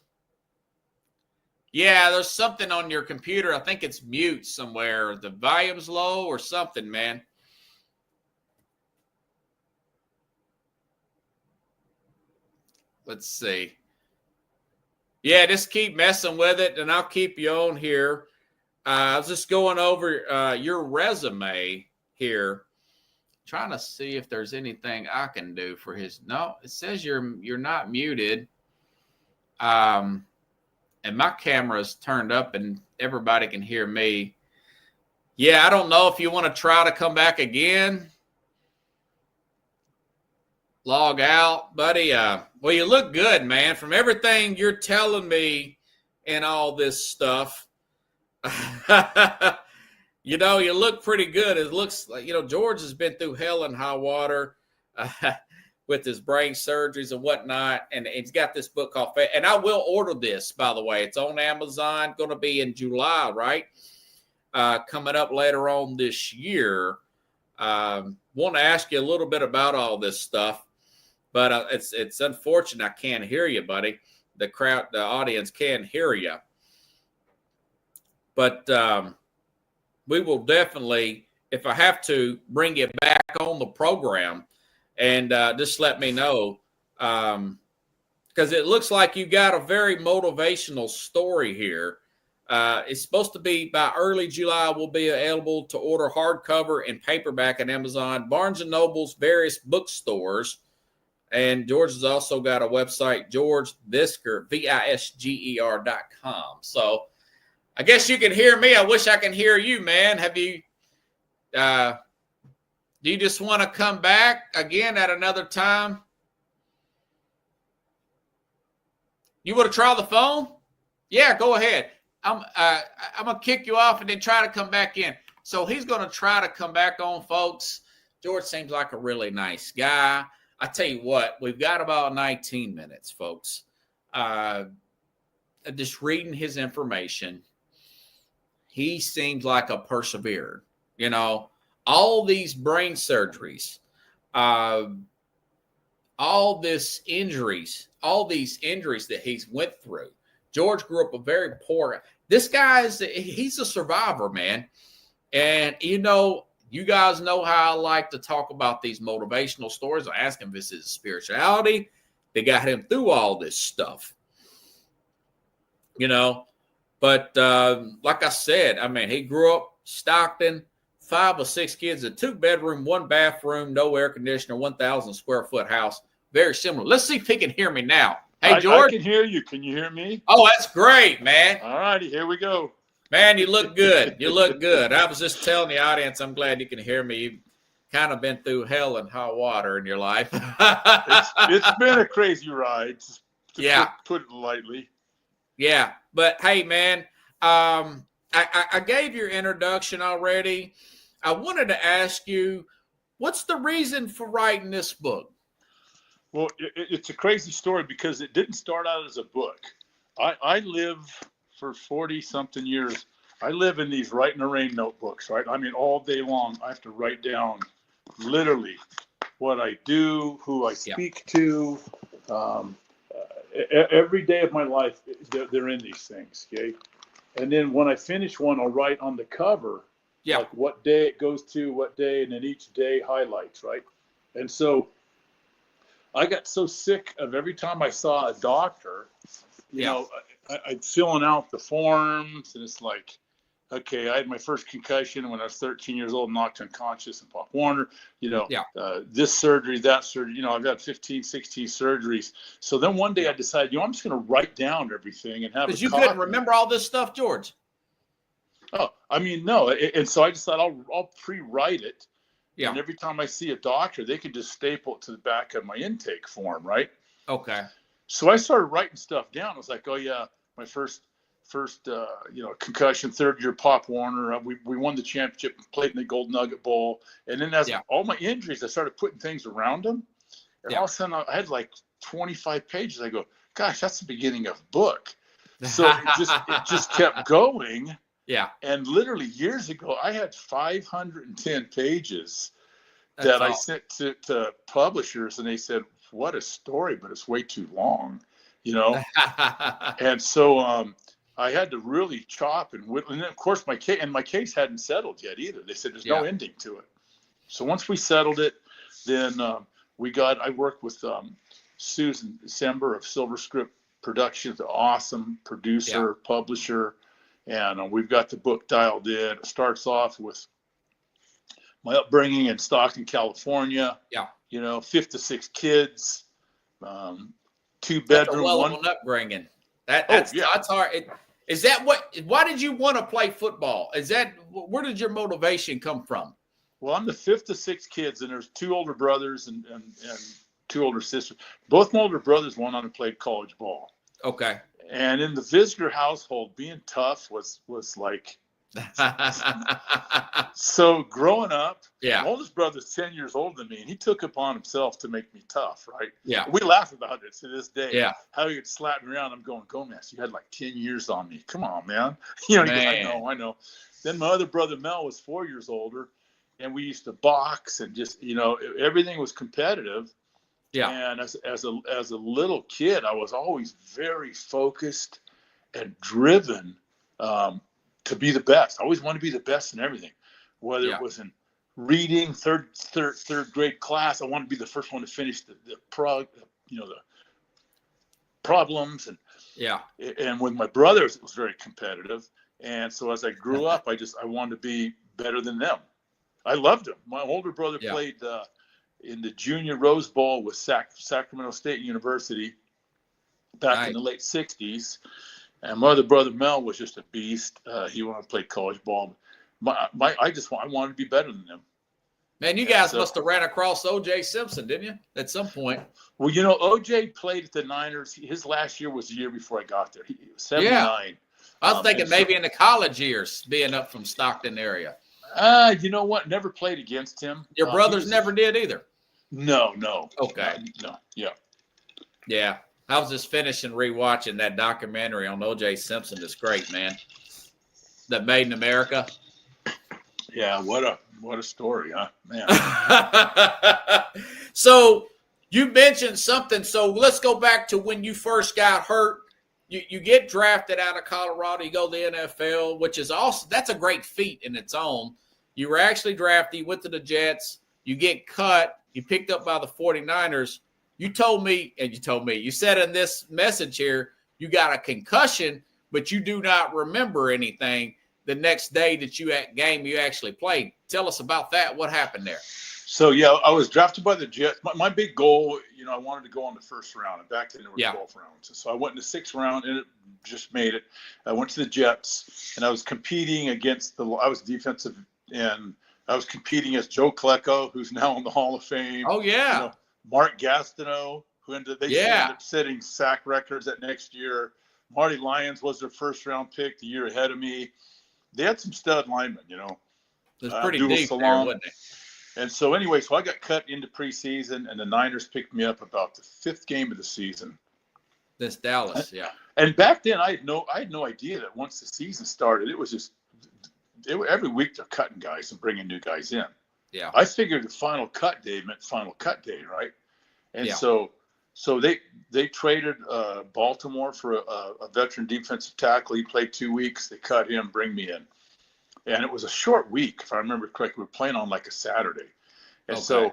Yeah, there's something on your computer. I think it's mute somewhere. The volume's low or something, man. Let's see. Yeah, just keep messing with it, and I'll keep you on here. I was just going over your resume here, trying to see if there's anything I can do for his. No, it says you're not muted. And my camera's turned up and everybody can hear me. Yeah, I don't know if you want to try to come back again. Log out, buddy. Well, you look good, man. From everything you're telling me and all this stuff, you look pretty good. It looks like, George has been through hell and high water. With his brain surgeries and whatnot. And he's got this book called, and I will order this, by the way. It's on Amazon, going to be in July, right? coming up later on this year. Want to ask you a little bit about all this stuff, but it's unfortunate I can't hear you, buddy. The audience can't hear you. But we will definitely, if I have to, bring you back on the program, and just let me know, because it looks like you got a very motivational story here. It's supposed to be by early July will be available to order hardcover and paperback at Amazon, Barnes & Noble's various bookstores. And George has also got a website, George Visger, VISGER.com. So I guess you can hear me. I wish I can hear you, man. Have you, do you just want to come back again at another time? You want to try the phone? Yeah, go ahead. I'm going to kick you off and then try to come back in. So he's going to try to come back on, folks. George seems like a really nice guy. I tell you what, we've got about 19 minutes, folks. Just reading his information, he seems like a perseverer. You know, all these brain surgeries, all these injuries that he's went through. George grew up a very poor. This guy he's a survivor, man. And you know, you guys know how I like to talk about these motivational stories. I ask him if this is spirituality that got him through all this stuff. You know, but like I said, I mean, he grew up Stockton, 5 or 6 kids, a 2-bedroom, 1 bathroom, no air conditioner, 1,000 square foot house. Very similar. Let's see if he can hear me now. Hey, George. I can hear you. Can you hear me? Oh, that's great, man. All righty, here we go. Man, you look good. You look good. I was just telling the audience, I'm glad you can hear me. You've kind of been through hell and hot water in your life. It's been a crazy ride, to put it lightly. Yeah, but hey, man, I gave your introduction already. I wanted to ask you, what's the reason for writing this book? Well, it's a crazy story because it didn't start out as a book. I live for 40-something years. I live in these write in the rain notebooks, right? I mean, all day long, I have to write down literally what I do, who I speak to. Every day of my life, they're in these things, okay? And then when I finish one, I'll write on the cover, like what day it goes to, what day, and then each day highlights, right? And so I got so sick of every time I saw a doctor, you know, I'd filling out the forms, and it's like, okay, I had my first concussion when I was 13 years old, knocked unconscious in Pop Warner, you know, this surgery, that surgery, you know, I've got 15, 16 surgeries. So then one day I decided, you know, I'm just going to write down everything and have because you couldn't remember all this stuff, George. Oh, I mean, no. And so I just thought I'll pre-write it. Yeah. And every time I see a doctor, they can just staple it to the back of my intake form, right? Okay. So I started writing stuff down. I was like, oh yeah, my first you know, concussion, 3rd year Pop Warner. We won the championship and played in the Gold Nugget Bowl. And then as all my injuries, I started putting things around them. And all of a sudden I had like 25 pages. I go, gosh, that's the beginning of a book. So it just kept going. Yeah. And literally years ago, I had 510 pages that I sent to publishers, and they said, what a story, but it's way too long, you know? And so I had to really chop and whittle. And then, of course, my case hadn't settled yet either. They said there's no ending to it. So once we settled it, then I worked with Susan December of Silver Script Productions, an awesome producer, publisher. And we've got the book dialed in. It starts off with my upbringing in Stockton, California. Yeah. You know, 5 to 6 kids, 2-bedroom, one upbringing. That's hard. Is that why did you want to play football? Where did your motivation come from? Well, I'm the 5th to 6 kids, and there's 2 older brothers and 2 older sisters. Both my older brothers went on and played college ball. Okay. And in the Visger household, being tough was like, so growing up, my oldest brother's 10 years older than me, and he took upon himself to make me tough, right? Yeah. We laugh about it to this day. Yeah. How he would slap me around. I'm going, Gomez, you had like 10 years on me. Come on, man. You know, he goes, I know. then my other brother Mel was 4 years older, and we used to box and just, everything was competitive. Yeah. And as a little kid, I was always very focused and driven to be the best. I always wanted to be the best in everything, whether it was in reading, third grade class. I wanted to be the first one to finish the problems, and with my brothers, it was very competitive. And so as I grew up, I wanted to be better than them. I loved them. My older brother played in the Junior Rose Bowl with Sacramento State University back in the late 60s. And my other brother Mel was just a beast. He wanted to play college ball. I wanted to be better than them. Man, you guys must have ran across O.J. Simpson, didn't you, at some point? Well, O.J. played at the Niners. His last year was the year before I got there. He was 79. Yeah. I was thinking maybe in the college years, being up from Stockton area. You know what? Never played against him. Your brothers never did either? No. Okay. No. Yeah. Yeah. I was just finishing rewatching that documentary on O.J. Simpson. It's great, man. That Made in America. Yeah, what a story, huh? Man. So you mentioned something. So let's go back to when you first got hurt. You get drafted out of Colorado. You go to the NFL, which is also – that's a great feat in its own. You were actually drafted. You went to the Jets. You get cut. You picked up by the 49ers. You said in this message here, you got a concussion, but you do not remember anything the next day that you actually played. Tell us about that. What happened there? So, I was drafted by the Jets. My big goal, I wanted to go in the first round. And back then there were 12 rounds. So I went in the 6th round and it just made it. I went to the Jets and I was competing against I was defensive end. I was competing against Joe Klecko, who's now in the Hall of Fame. Oh, yeah. Mark Gastineau, who ended up setting sack records that next year. Marty Lyons was their first round pick the year ahead of me. They had some stud linemen, It's pretty deep there, wasn't it? And so anyway, I got cut into preseason, and the Niners picked me up about the 5th game of the season. This Dallas, yeah. And back then, I had no idea that once the season started, it was just every week they're cutting guys and bringing new guys in. Yeah. I figured the final cut day meant final cut day, right? And so they traded Baltimore for a veteran defensive tackle. He played 2 weeks. They cut him, bring me in. And it was a short week, if I remember correctly. We were playing on like a Saturday. And so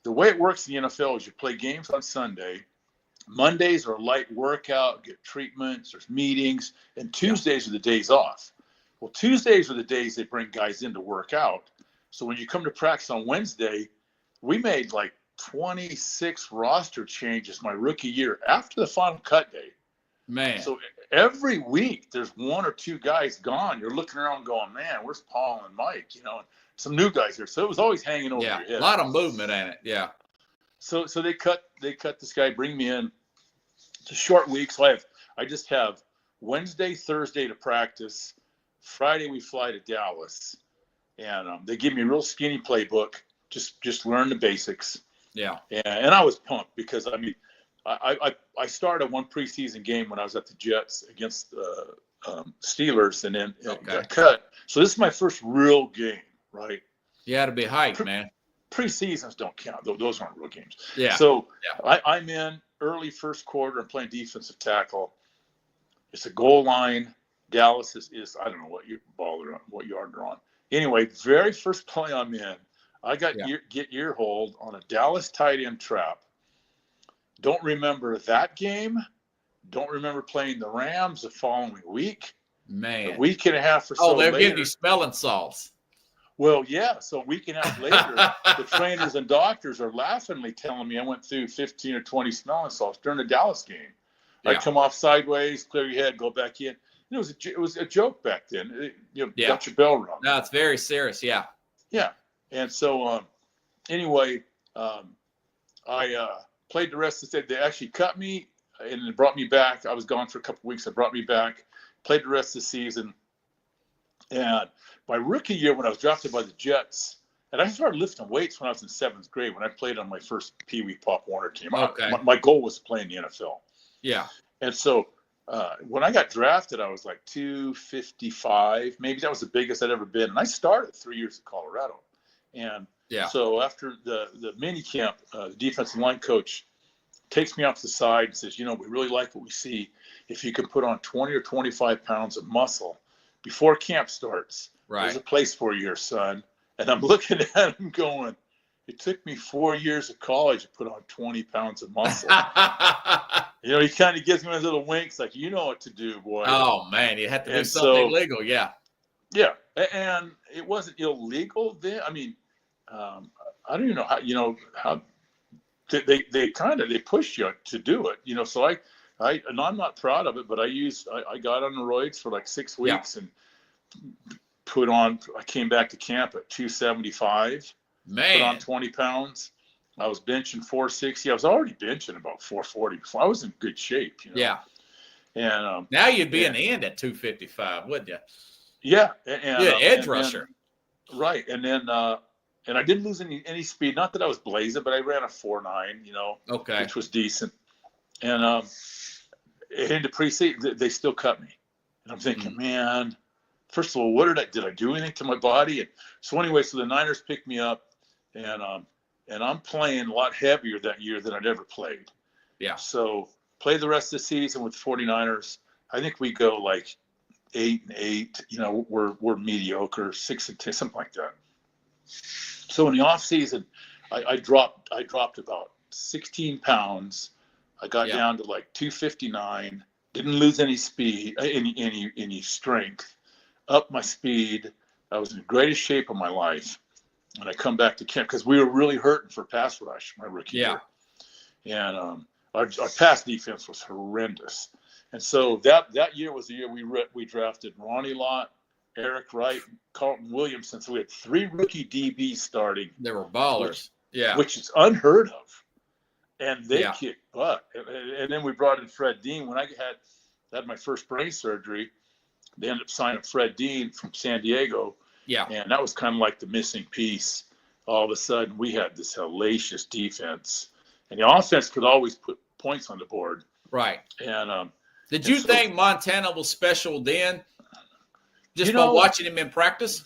the way it works in the NFL is you play games on Sunday. Mondays are a light workout, get treatments, there's meetings, and Tuesdays are the days off. Well, Tuesdays are the days they bring guys in to work out. So when you come to practice on Wednesday, we made like 26 roster changes my rookie year after the final cut day. Man. So every week there's 1 or 2 guys gone. You're looking around going, man, where's Paul and Mike? Some new guys here. So it was always hanging over your head. A lot of movement in it. Yeah. So they cut this guy, bring me in. It's a short week. So I just have Wednesday, Thursday to practice. Friday we fly to Dallas. And they give me a real skinny playbook. Just learn the basics. Yeah. And I was pumped because I started one preseason game when I was at the Jets against the Steelers, and then got cut. So this is my first real game, right? You had to be hyped, man. Preseasons don't count; those aren't real games. Yeah. So I'm in early first quarter. I'm playing defensive tackle. It's a goal line. Dallas is I don't know what yard they're on. Anyway, very first play I'm in, I got get ear hold on a Dallas tight end trap. Don't remember that game. Don't remember playing the Rams the following week. Man. A week and a half or so they're later. giving you smelling salts. Well, yeah. So a week and a half later, the trainers and doctors are laughingly telling me I went through 15 or 20 smelling salts during the Dallas game. Yeah. I'd come off sideways, clear your head, go back in. It was a joke back then. Got your bell rung. No, it's very serious. Yeah. Yeah. And so anyway, I played the rest of the day. They actually cut me and it brought me back. I was gone for a couple of weeks. They brought me back, played the rest of the season. And my rookie year when I was drafted by the Jets, and I started lifting weights when I was in 7th grade when I played on my first Pee Wee Pop Warner team. Okay. My goal was to play in the NFL. Yeah. And so when I got drafted, I was like 255. Maybe that was the biggest I'd ever been. And I started 3 years in Colorado. And so after the mini camp, the defensive line coach takes me off to the side and says, we really like what we see. If you can put on 20 or 25 pounds of muscle before camp starts, there's a place for you here, son. And I'm looking at him going, it took me 4 years of college to put on 20 pounds of muscle. He kind of gives me his little winks like, you know what to do, boy. Oh, man, you have to do something illegal, Yeah, and it wasn't illegal then. I mean, I don't even know how they push you to do it, so and I'm not proud of it, but I got on the roids for like 6 weeks and I came back to camp at 275, put on 20 pounds. I was benching 460. I was already benching about 440 before. I was in good shape, Yeah. And now you'd be an end at 255, wouldn't you? Yeah. And edge rusher. Right. And then, and I didn't lose any speed. Not that I was blazing, but I ran a 4.9, which was decent. And in the preseason, they still cut me. And I'm thinking, man, first of all, what did I do anything to my body? And so anyway, the Niners picked me up, and I'm playing a lot heavier that year than I'd ever played. Yeah. So play the rest of the season with 49ers. I think we go like 8-8. We're mediocre, 6-10, something like that. So in the off season, I dropped about 16 pounds. I got down to like 259. Didn't lose any speed, any strength. Up my speed. I was in the greatest shape of my life. And I come back to camp because we were really hurting for pass rush my rookie year. And our pass defense was horrendous. And so that year was the year we drafted Ronnie Lott, Eric Wright, and Carlton Williamson. So we had 3 rookie DBs starting. They were ballers. Which is unheard of. And they kicked butt. And then we brought in Fred Dean. When I had my first brain surgery, they ended up signing Fred Dean from San Diego. Yeah. And that was kind of like the missing piece. All of a sudden, we had this hellacious defense. And the offense could always put points on the board. Right. And did you think Montana was special then? Just by watching him in practice?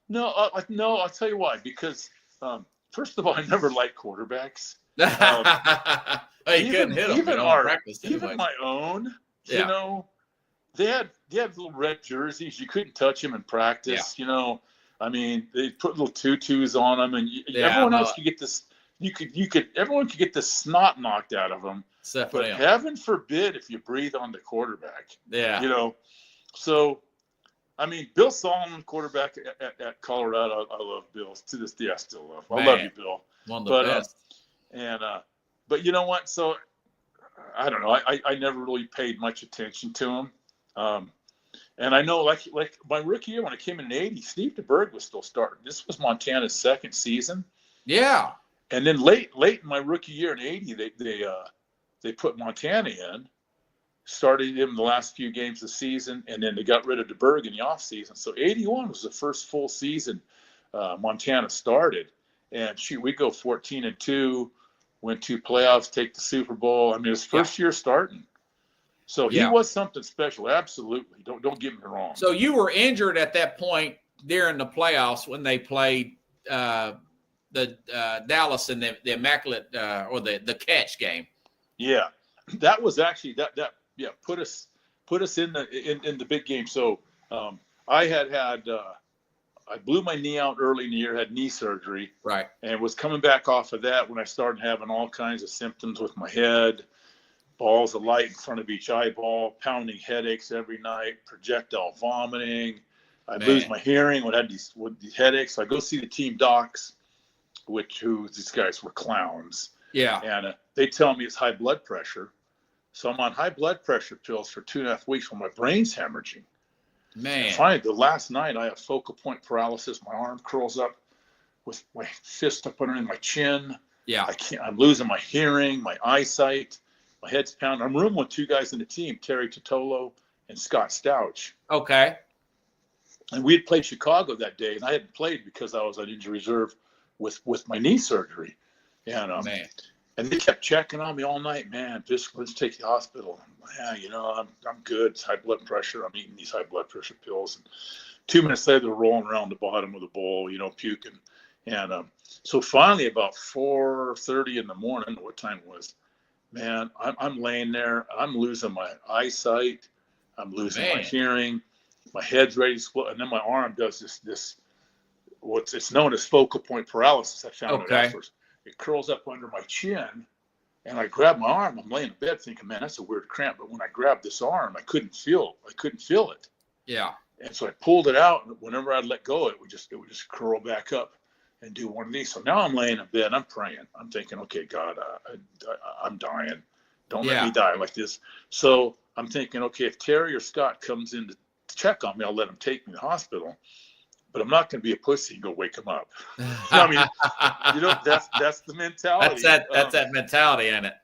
No, I'll tell you why. Because, first of all, I never liked quarterbacks. You couldn't hit them in practice anyway. Even my own, they had little red jerseys. You couldn't touch them in practice. I mean, they put little tutus on them, and everyone else could get this. Everyone could get the snot knocked out of them. But heaven forbid if you breathe on the quarterback. Yeah. So, I mean, Bill Solomon, quarterback at Colorado. I love Bill to this day. I still love. I love you, Bill. One of the best. But you know what? So I don't know. I never really paid much attention to him. And I know, like my rookie year when I came in '80, Steve DeBerg was still starting. This was Montana's second season. Yeah. And then late in my rookie year in '80, they put Montana in, started him the last few games of the season, and then they got rid of DeBerg in the offseason. So '81 was the first full season Montana started. And we go 14-2, went to playoffs, take the Super Bowl. I mean, his first year starting. So he was something special. Absolutely. Don't get me wrong. So you were injured at that point during the playoffs when they played the Dallas in the immaculate or the catch game. Yeah, that was actually that put us in the big game. So I blew my knee out early in the year, had knee surgery, right, and was coming back off of that when I started having all kinds of symptoms with my head. Balls of light in front of each eyeball, pounding headaches every night, projectile vomiting. I'd lose my hearing when I had these headaches. So I go see the team docs, these guys were clowns. Yeah. And they tell me it's high blood pressure. So I'm on high blood pressure pills for 2.5 weeks when my brain's hemorrhaging. Man. And finally, the last night I have focal point paralysis. My arm curls up with my fist up underneath my chin. Yeah. I'm losing my hearing, my eyesight. My head's pounding. I'm rooming with 2 guys in the team, Terry Totolo and Scott Stouch. Okay. And we had played Chicago that day, and I hadn't played because I was on injury reserve with my knee surgery. And And they kept checking on me all night, man. Just let's take you to the hospital. Yeah, you know, I'm good. It's high blood pressure. I'm eating these high blood pressure pills. And 2 minutes later, they're rolling around the bottom of the bowl, you know, puking. And so finally, about 4:30 in the morning, I don't know what time it was, man, I'm laying there. I'm losing my eyesight. I'm losing my hearing. My head's ready to explode. And then my arm does this it's known as focal point paralysis. I found it afterwards. It curls up under my chin, and I grab my arm. I'm laying in bed thinking, man, that's a weird cramp. But when I grabbed this arm, I couldn't feel it. Yeah. And so I pulled it out, and whenever I'd let go, it would just curl back up and do one of these. So now I'm laying in bed. I'm praying. I'm thinking, okay, God, I'm dying. Don't let me die like this. So I'm thinking, okay, if Terry or Scott comes in to check on me, I'll let him take me to the hospital. But I'm not going to be a pussy and go wake him up. I mean, you know, that's the mentality. That's that mentality, ain't it?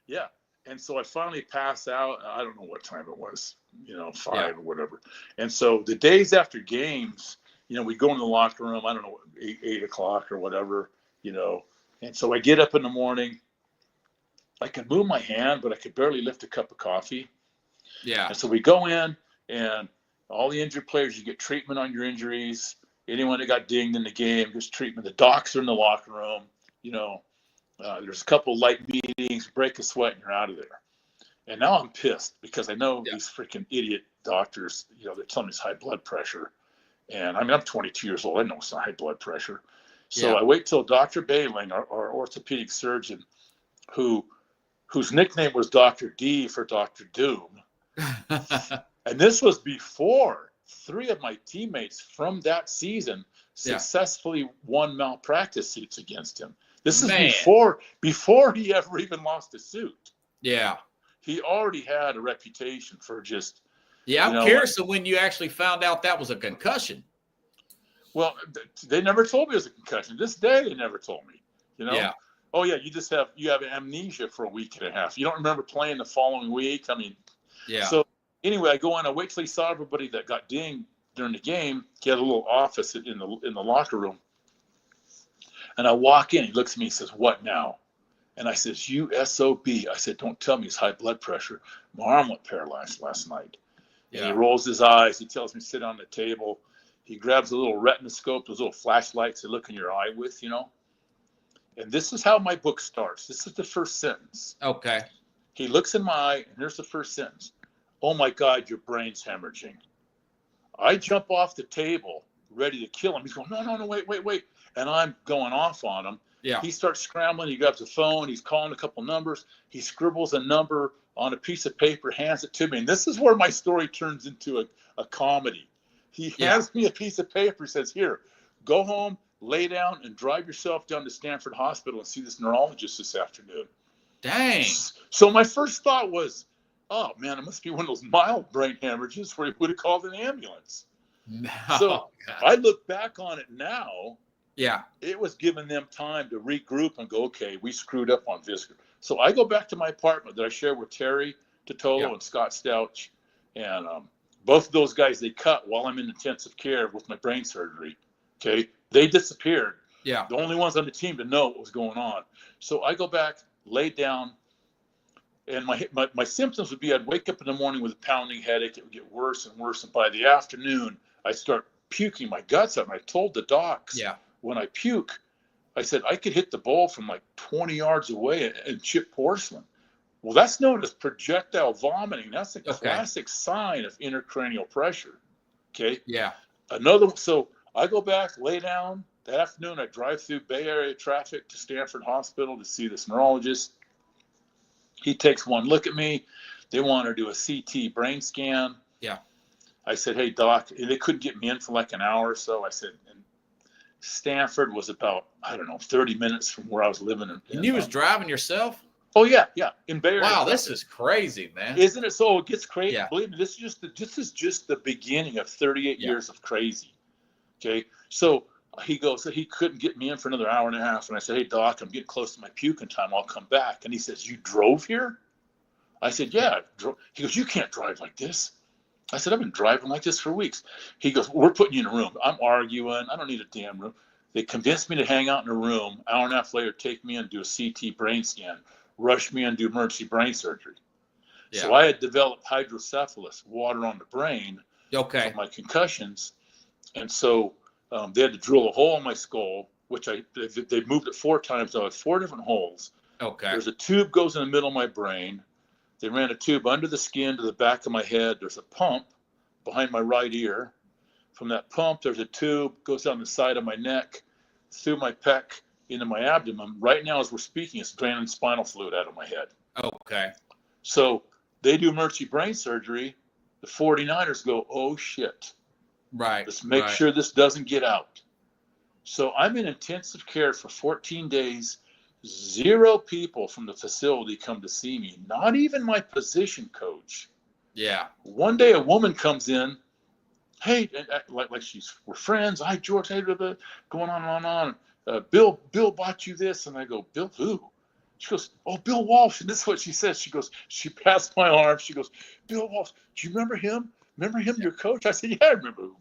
Yeah. And so I finally pass out. I don't know what time it was, you know, 5 or whatever. And so the days after games, you know, we go in the locker room, I don't know, 8 o'clock or whatever, you know. And so I get up in the morning. I could move my hand, but I could barely lift a cup of coffee. Yeah. And so we go in, and all the injured players, you get treatment on your injuries. Anyone that got dinged in the game gets treatment. The docs are in the locker room. You know, there's a couple light meetings, break a sweat, and you're out of there. And now I'm pissed because I know these freaking idiot doctors, you know, they're telling me it's high blood pressure. And I mean, I'm 22 years old. I know it's not high blood pressure. So I wait till Dr. Bailing, our orthopedic surgeon, whose nickname was Dr. D for Dr. Doom. And this was before 3 of my teammates from that season successfully won malpractice suits against him. This is before he ever even lost a suit. Yeah. He already had a reputation for just. Yeah, I'm curious of when you actually found out that was a concussion. Well, they never told me it was a concussion. This day, they never told me. You know. Yeah. Oh yeah, you have amnesia for a week and a half. You don't remember playing the following week. I mean. Yeah. So. Anyway, I go on. I wait till he saw everybody that got dinged during the game. He had a little office in the locker room, and I walk in. He looks at me. He says, "What now?" And I says, "You SOB." I said, "Don't tell me it's high blood pressure. My arm went paralyzed last night." And he rolls his eyes. He tells me to sit on the table. He grabs a little retinoscope, those little flashlights to look in your eye with, you know. And this is how my book starts. This is the first sentence. Okay. He looks in my eye, and here's the first sentence. "Oh my God, your brain's hemorrhaging." I jump off the table, ready to kill him. He's going, no, wait. And I'm going off on him. Yeah. He starts scrambling. He grabs a phone. He's calling a couple numbers. He scribbles a number on a piece of paper, hands it to me. And this is where my story turns into a comedy. He hands me a piece of paper. He says, "Here, go home, lay down, and drive yourself down to Stanford Hospital and see this neurologist this afternoon." Dang. So my first thought was, oh man, it must be one of those mild brain hemorrhages where he would have called an ambulance. No, so God. I look back on it now. Yeah. It was giving them time to regroup and go, okay, we screwed up on Visger. So I go back to my apartment that I share with Terry Totolo and Scott Stouch. And both of those guys, they cut while I'm in intensive care with my brain surgery. Okay. They disappeared. Yeah. The only ones on the team to know what was going on. So I go back, lay down, and my symptoms would be I'd wake up in the morning with a pounding headache. It would get worse and worse. And by the afternoon, I'd start puking my guts out. And I told the docs, when I puke, I said, I could hit the bowl from like 20 yards away and chip porcelain. Well, that's known as projectile vomiting. That's a classic sign of intracranial pressure. Okay. Yeah. So I go back, lay down. That afternoon, I drive through Bay Area traffic to Stanford Hospital to see this neurologist. He takes one look at me. They want to do a CT brain scan. Yeah. I said, "Hey, doc," they couldn't get me in for like an hour or so. I said, and Stanford was about, 30 minutes from where I was living. And you was driving yourself? Oh, yeah. In Bay Area. Wow, this is crazy, man. Isn't it? So it gets crazy. Yeah. Believe me, this is just the beginning of 38 years of crazy. Okay. So he goes, he couldn't get me in for another hour and a half. And I said, "Hey, doc, I'm getting close to my puking time. I'll come back." And he says, "You drove here?" I said, "Yeah." He goes, "You can't drive like this." I said, "I've been driving like this for weeks." He goes, "We're putting you in a room." I'm arguing. I don't need a damn room. They convinced me to hang out in a room. Hour and a half later, take me in, do a CT brain scan, rush me in, do emergency brain surgery. Yeah. So I had developed hydrocephalus, water on the brain, Okay. from my concussions. And so they had to drill a hole in my skull, which they moved it 4 times. So I had 4 different holes. Okay. There's a tube goes in the middle of my brain. They ran a tube under the skin to the back of my head. There's a pump behind my right ear. From that pump, there's a tube goes down the side of my neck, through my pec, into my abdomen. Right now, as we're speaking, it's draining spinal fluid out of my head. Okay. So they do emergency brain surgery. The 49ers go, oh, shit. Right. Let's make sure this doesn't get out. So I'm in intensive care for 14 days. 0 people from the facility come to see me, not even my position coach. Yeah. One day a woman comes in, hey, like we're friends. Hi, George. Hey, going on and on. Bill bought you this. And I go, Bill who? She goes, oh, Bill Walsh. And this is what she says. She goes, she passed my arm. She goes, Bill Walsh, do you remember him? Remember him, your coach? I said, yeah, I remember him.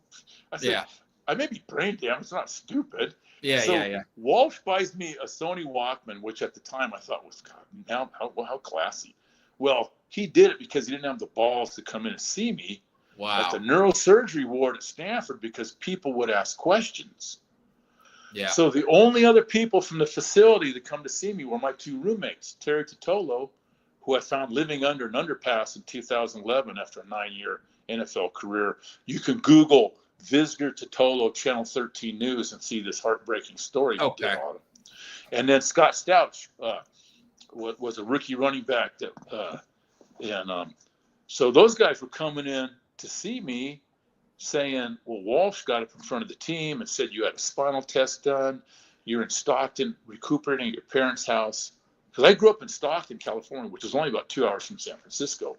I said, I may be brain damaged. It's not stupid. Yeah. Walsh buys me a Sony Walkman, which at the time I thought was, God, how classy. Well, he did it because he didn't have the balls to come in and see me at the neurosurgery ward at Stanford because people would ask questions. Yeah. So the only other people from the facility that come to see me were my 2 roommates, Terry Totolo, who I found living under an underpass in 2011 after a 9-year NFL career. You can Google Visitor Totolo Channel 13 News and see this heartbreaking story. Okay. And then Scott Stouch was a rookie running back so those guys were coming in to see me saying, well, Walsh got up in front of the team and said you had a spinal test done. You're in Stockton recuperating at your parents' house. Because I grew up in Stockton, California, which is only about 2 hours from San Francisco.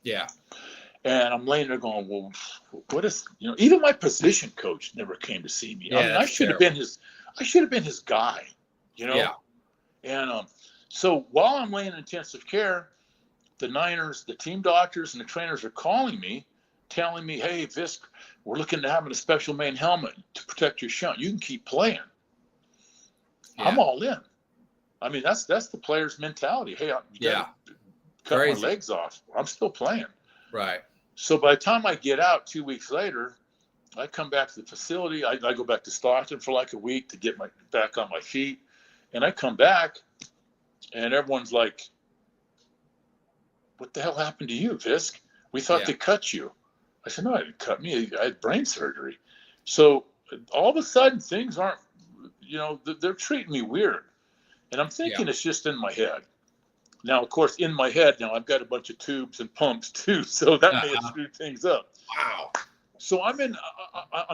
Yeah. And I'm laying there going, well, what is, even my position coach never came to see me. Yeah, I should have been his guy, Yeah. And so while I'm laying in intensive care, the Niners, the team doctors and the trainers are calling me, telling me, hey, Visk, we're looking to having a special main helmet to protect your shunt. You can keep playing. Yeah. I'm all in. I mean, that's the player's mentality. Hey, cut my legs off. I'm still playing. Right. So by the time I get out 2 weeks later, I come back to the facility. I go back to Stockton for like a week to get back on my feet. And I come back, and everyone's like, what the hell happened to you, Visk? We thought they cut you. I said, no, I didn't cut me. I had brain surgery. So all of a sudden, things aren't, they're treating me weird. And I'm thinking it's just in my head. Now, of course, in my head now, I've got a bunch of tubes and pumps too, so that may have screwed things up. Wow. So I'm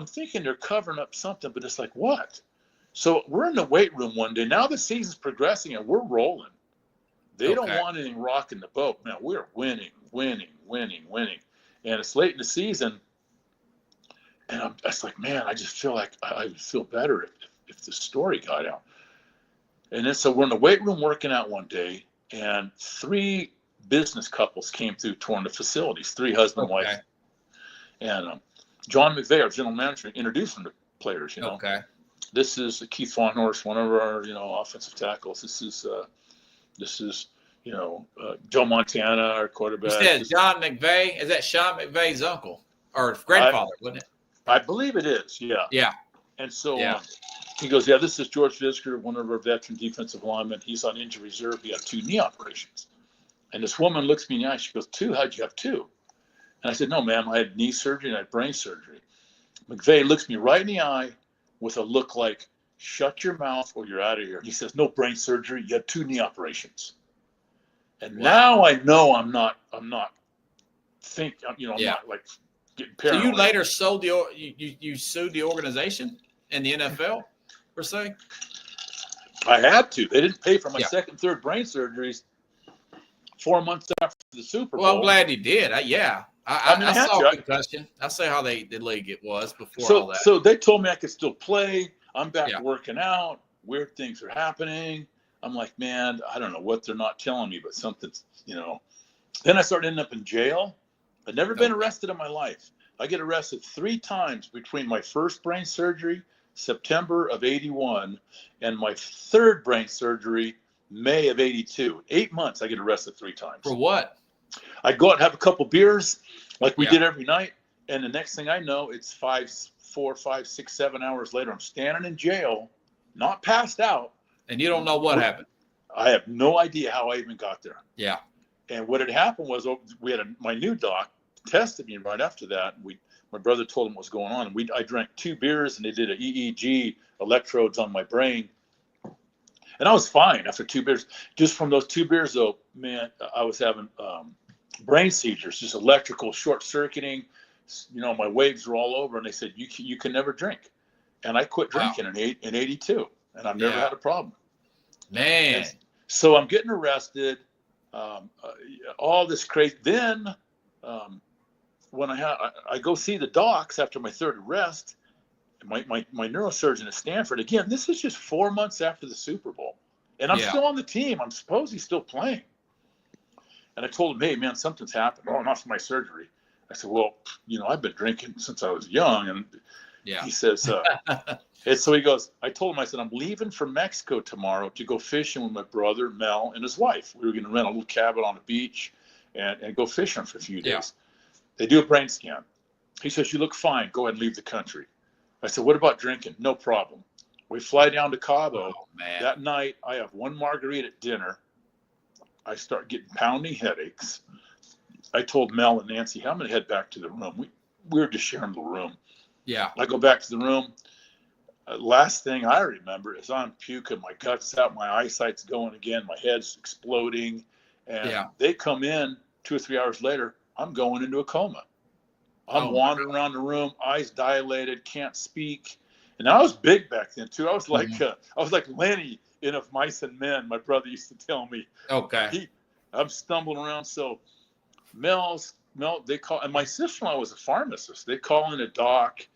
thinking they're covering up something, but it's like, what? So we're in the weight room one day. Now the season's progressing and we're rolling. They don't want anything rocking the boat. Man, we're winning. And it's late in the season, and I'm just like, man, I just feel like I would feel better if the story got out. And then so we're in the weight room working out one day, and 3 business couples came through touring the facilities, 3 husband and wife. And John McVay, our general manager, introduced them to players, Okay. This is Keith Von Horst, one of our, offensive tackles. This is Joe Montana, our quarterback. You said John McVay. Is that Sean McVay's uncle or grandfather, wasn't it? I believe it is, yeah. Yeah. And so he goes, this is George Visker, one of our veteran defensive linemen. He's on injury reserve. He had 2 knee operations. And this woman looks me in the eye. She goes, 2? How'd you have 2? And I said, no, ma'am, I had knee surgery and I had brain surgery. McVay looks me right in the eye with a look like, shut your mouth or you're out of here. He says, no brain surgery. You had 2 knee operations. And now I know I'm not like getting paranoid. So you later sold you sued the organization and the NFL per se? I had to. They didn't pay for my second, third brain surgeries 4 months after the Super Bowl. Well, I'm glad he did. I saw concussion. I saw how the league it was before all that. So they told me I could still play. I'm back working out. Weird things are happening. I'm like, man, I don't know what they're not telling me, but something's, Then I started ending up in jail. I'd never been arrested in my life. I get arrested 3 times between my first brain surgery, September of 81, and my third brain surgery, May of 82. 8 months, I get arrested 3 times. For what? I'd go out and have a couple beers like we Yeah. did every night. And the next thing I know, it's 4, 5, 6, 7 hours later. I'm standing in jail, not passed out. And you don't know what happened. I have no idea how I even got there. Yeah. And what had happened was we had my new doc tested me right after that. My brother told him what was going on. And I drank 2 beers, and they did an EEG electrodes on my brain. And I was fine after 2 beers. Just from those 2 beers, though, man, I was having brain seizures, just electrical short circuiting. You know, my waves were all over, and they said, you can never drink. And I quit drinking in 82, and I've never had a problem. Man. And so I'm getting arrested, all this crazy. Then when I go see the docs after my third arrest, my neurosurgeon at Stanford, again, this is just 4 months after the Super Bowl. And I'm still on the team. I'm supposedly still playing. And I told him, hey, man, something's happened. Oh, not for my surgery. I said, well, you know, I've been drinking since I was young. And he says, and so he goes, I told him, I said, I'm leaving for Mexico tomorrow to go fishing with my brother, Mel, and his wife. We were going to rent a little cabin on the beach and go fishing for a few days. They do a brain scan. He says, you look fine. Go ahead and leave the country. I said, what about drinking? No problem. We fly down to Cabo. Oh, man. That night, I have 1 margarita at dinner. I start getting pounding headaches. I told Mel and Nancy, I'm going to head back to the room. We were just sharing the room. Yeah. I go back to the room. Last thing I remember is I'm puking. My guts out. My eyesight's going again. My head's exploding. And they come in 2 or 3 hours later. I'm going into a coma. I'm wandering around the room, eyes dilated, can't speak. And I was big back then too. I was like Lenny in Of Mice and Men. My brother used to tell me. Okay. I'm stumbling around. So Mel, they call, and my sister-in-law was a pharmacist. They call in a doc.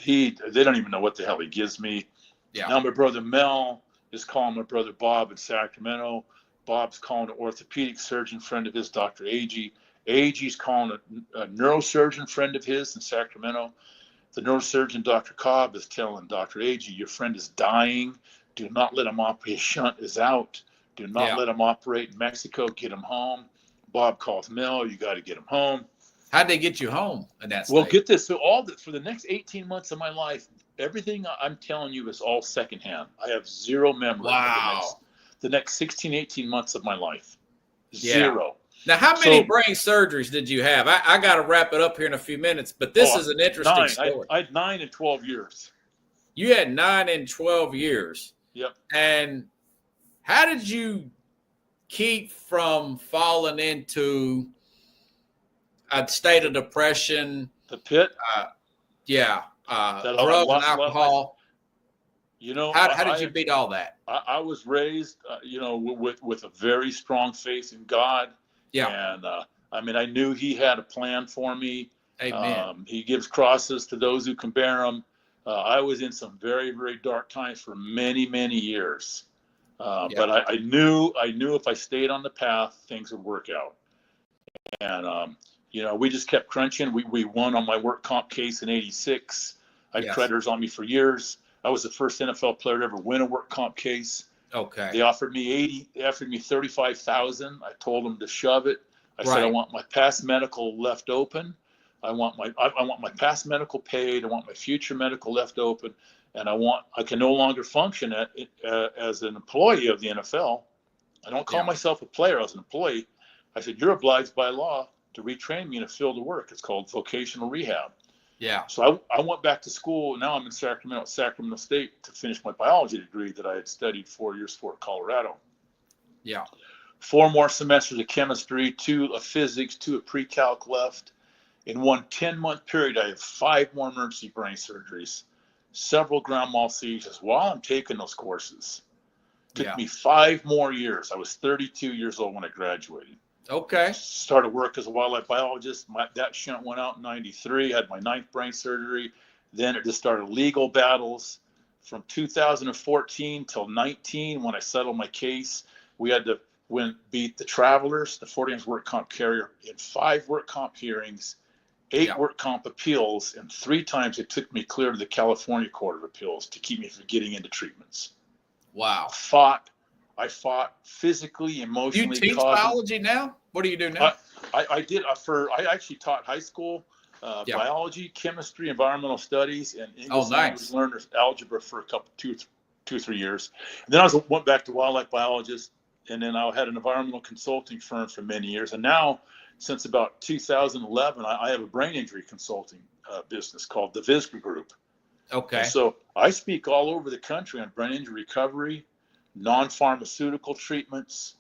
They don't even know what the hell he gives me. Yeah. Now my brother Mel is calling my brother Bob in Sacramento. Bob's calling an orthopedic surgeon friend of his, Dr. Agee. Agee's calling a neurosurgeon friend of his in Sacramento. The neurosurgeon, Dr. Cobb, is telling Dr. Agee, your friend is dying. Do not let him operate. His shunt is out. Do not let him operate in Mexico. Get him home. Bob calls Mel. You got to get him home. How'd they get you home in that state? Well, get this. So for the next 18 months of my life, everything I'm telling you is all secondhand. I have zero memory of the next 16, 18 months of my life. Zero. Now, how many brain surgeries did you have? I got to wrap it up here in a few minutes, but this is an interesting story. I had 9 in 12 years. You had 9 in 12 years. Yep. And how did you keep from falling into a state of depression? The pit? Drugs and alcohol. You know, how did you beat all that? I was raised, with a very strong faith in God. Yeah. And I mean, I knew He had a plan for me. Amen. He gives crosses to those who can bear them. I was in some very, very dark times for many, many years. But I knew if I stayed on the path, things would work out. And, we just kept crunching. We won on my work comp case in 86. I had creditors on me for years. I was the first NFL player to ever win a work comp case. Okay. They offered me $35,000. I told them to shove it. I said, I want my past medical left open. I want my past medical paid. I want my future medical left open. And I can no longer function as an employee of the NFL. I don't call myself a player. I was an employee. I said, you're obliged by law to retrain me in a field of work. It's called vocational rehab. Yeah. So I went back to school. Now I'm in Sacramento State to finish my biology degree that I had studied 4 years for at Colorado. Yeah. 4 more semesters of chemistry, 2 of physics, 2 of pre-calc left. In one 10-month period, I have 5 more emergency brain surgeries, several grand mal seizures while I'm taking those courses. Took me 5 more years. I was 32 years old when I graduated. Okay. Started work as a wildlife biologist. That shunt went out in 93. Had my 9th brain surgery. Then it just started legal battles from 2014 till 19 when I settled my case. We had to beat the Travelers, the 40 work comp carrier, in 5 work comp hearings 8 work comp appeals, and 3 times it took me clear to the California Court of Appeals to keep me from getting into treatments. Wow. I fought physically, emotionally. You teach biology now? What do you do now? I did I actually taught high school biology, chemistry, environmental studies, and English language learners algebra for a couple, 2 or 3 years. And then I went back to wildlife biologist, and then I had an environmental consulting firm for many years. And now, since about 2011, I have a brain injury consulting business called the Visger Group. Okay. And so I speak all over the country on brain injury recovery, non-pharmaceutical treatments.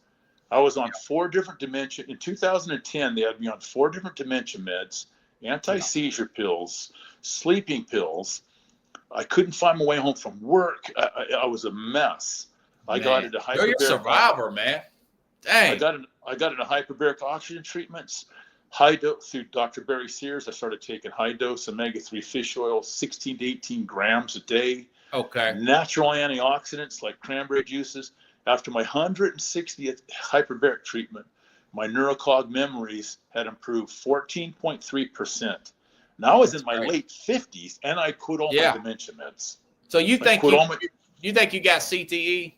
I was on 4 different dementia. In 2010, they had me on 4 different dementia meds, anti-seizure pills, sleeping pills. I couldn't find my way home from work. I was a mess. I got into hyperbaric. You're a survivor, man. Dang. I got into hyperbaric oxygen treatments, high dose through Dr. Barry Sears. I started taking high dose omega-3 fish oil, 16 to 18 grams a day. Okay. Natural antioxidants like cranberry juices. After my 160th hyperbaric treatment, my neurocog memories had improved 14.3%. Now I was in my late 50s, and I quit all my dementia meds. So you think you got CTE?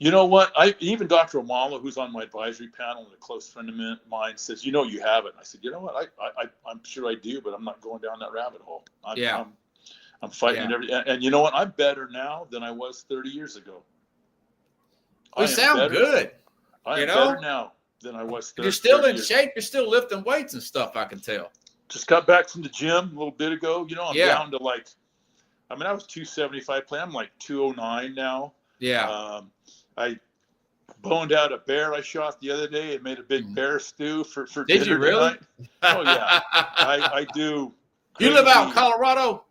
You know what? Even Dr. Omala, who's on my advisory panel and a close friend of mine, says, you have it. And I said, you know what? I'm sure I do, but I'm not going down that rabbit hole. I'm fighting and you know what? I'm better now than I was 30 years ago. We sound good. I am better now than I was 30 You're still in years. shape. You're still lifting weights and stuff, I can tell. Just got back from the gym a little bit ago. I'm down to I was 275 playing. I'm like 209 now. Yeah. I boned out a bear I shot the other day and made a big bear stew for Did dinner you really? tonight. Oh, yeah. I do. You live out in Colorado?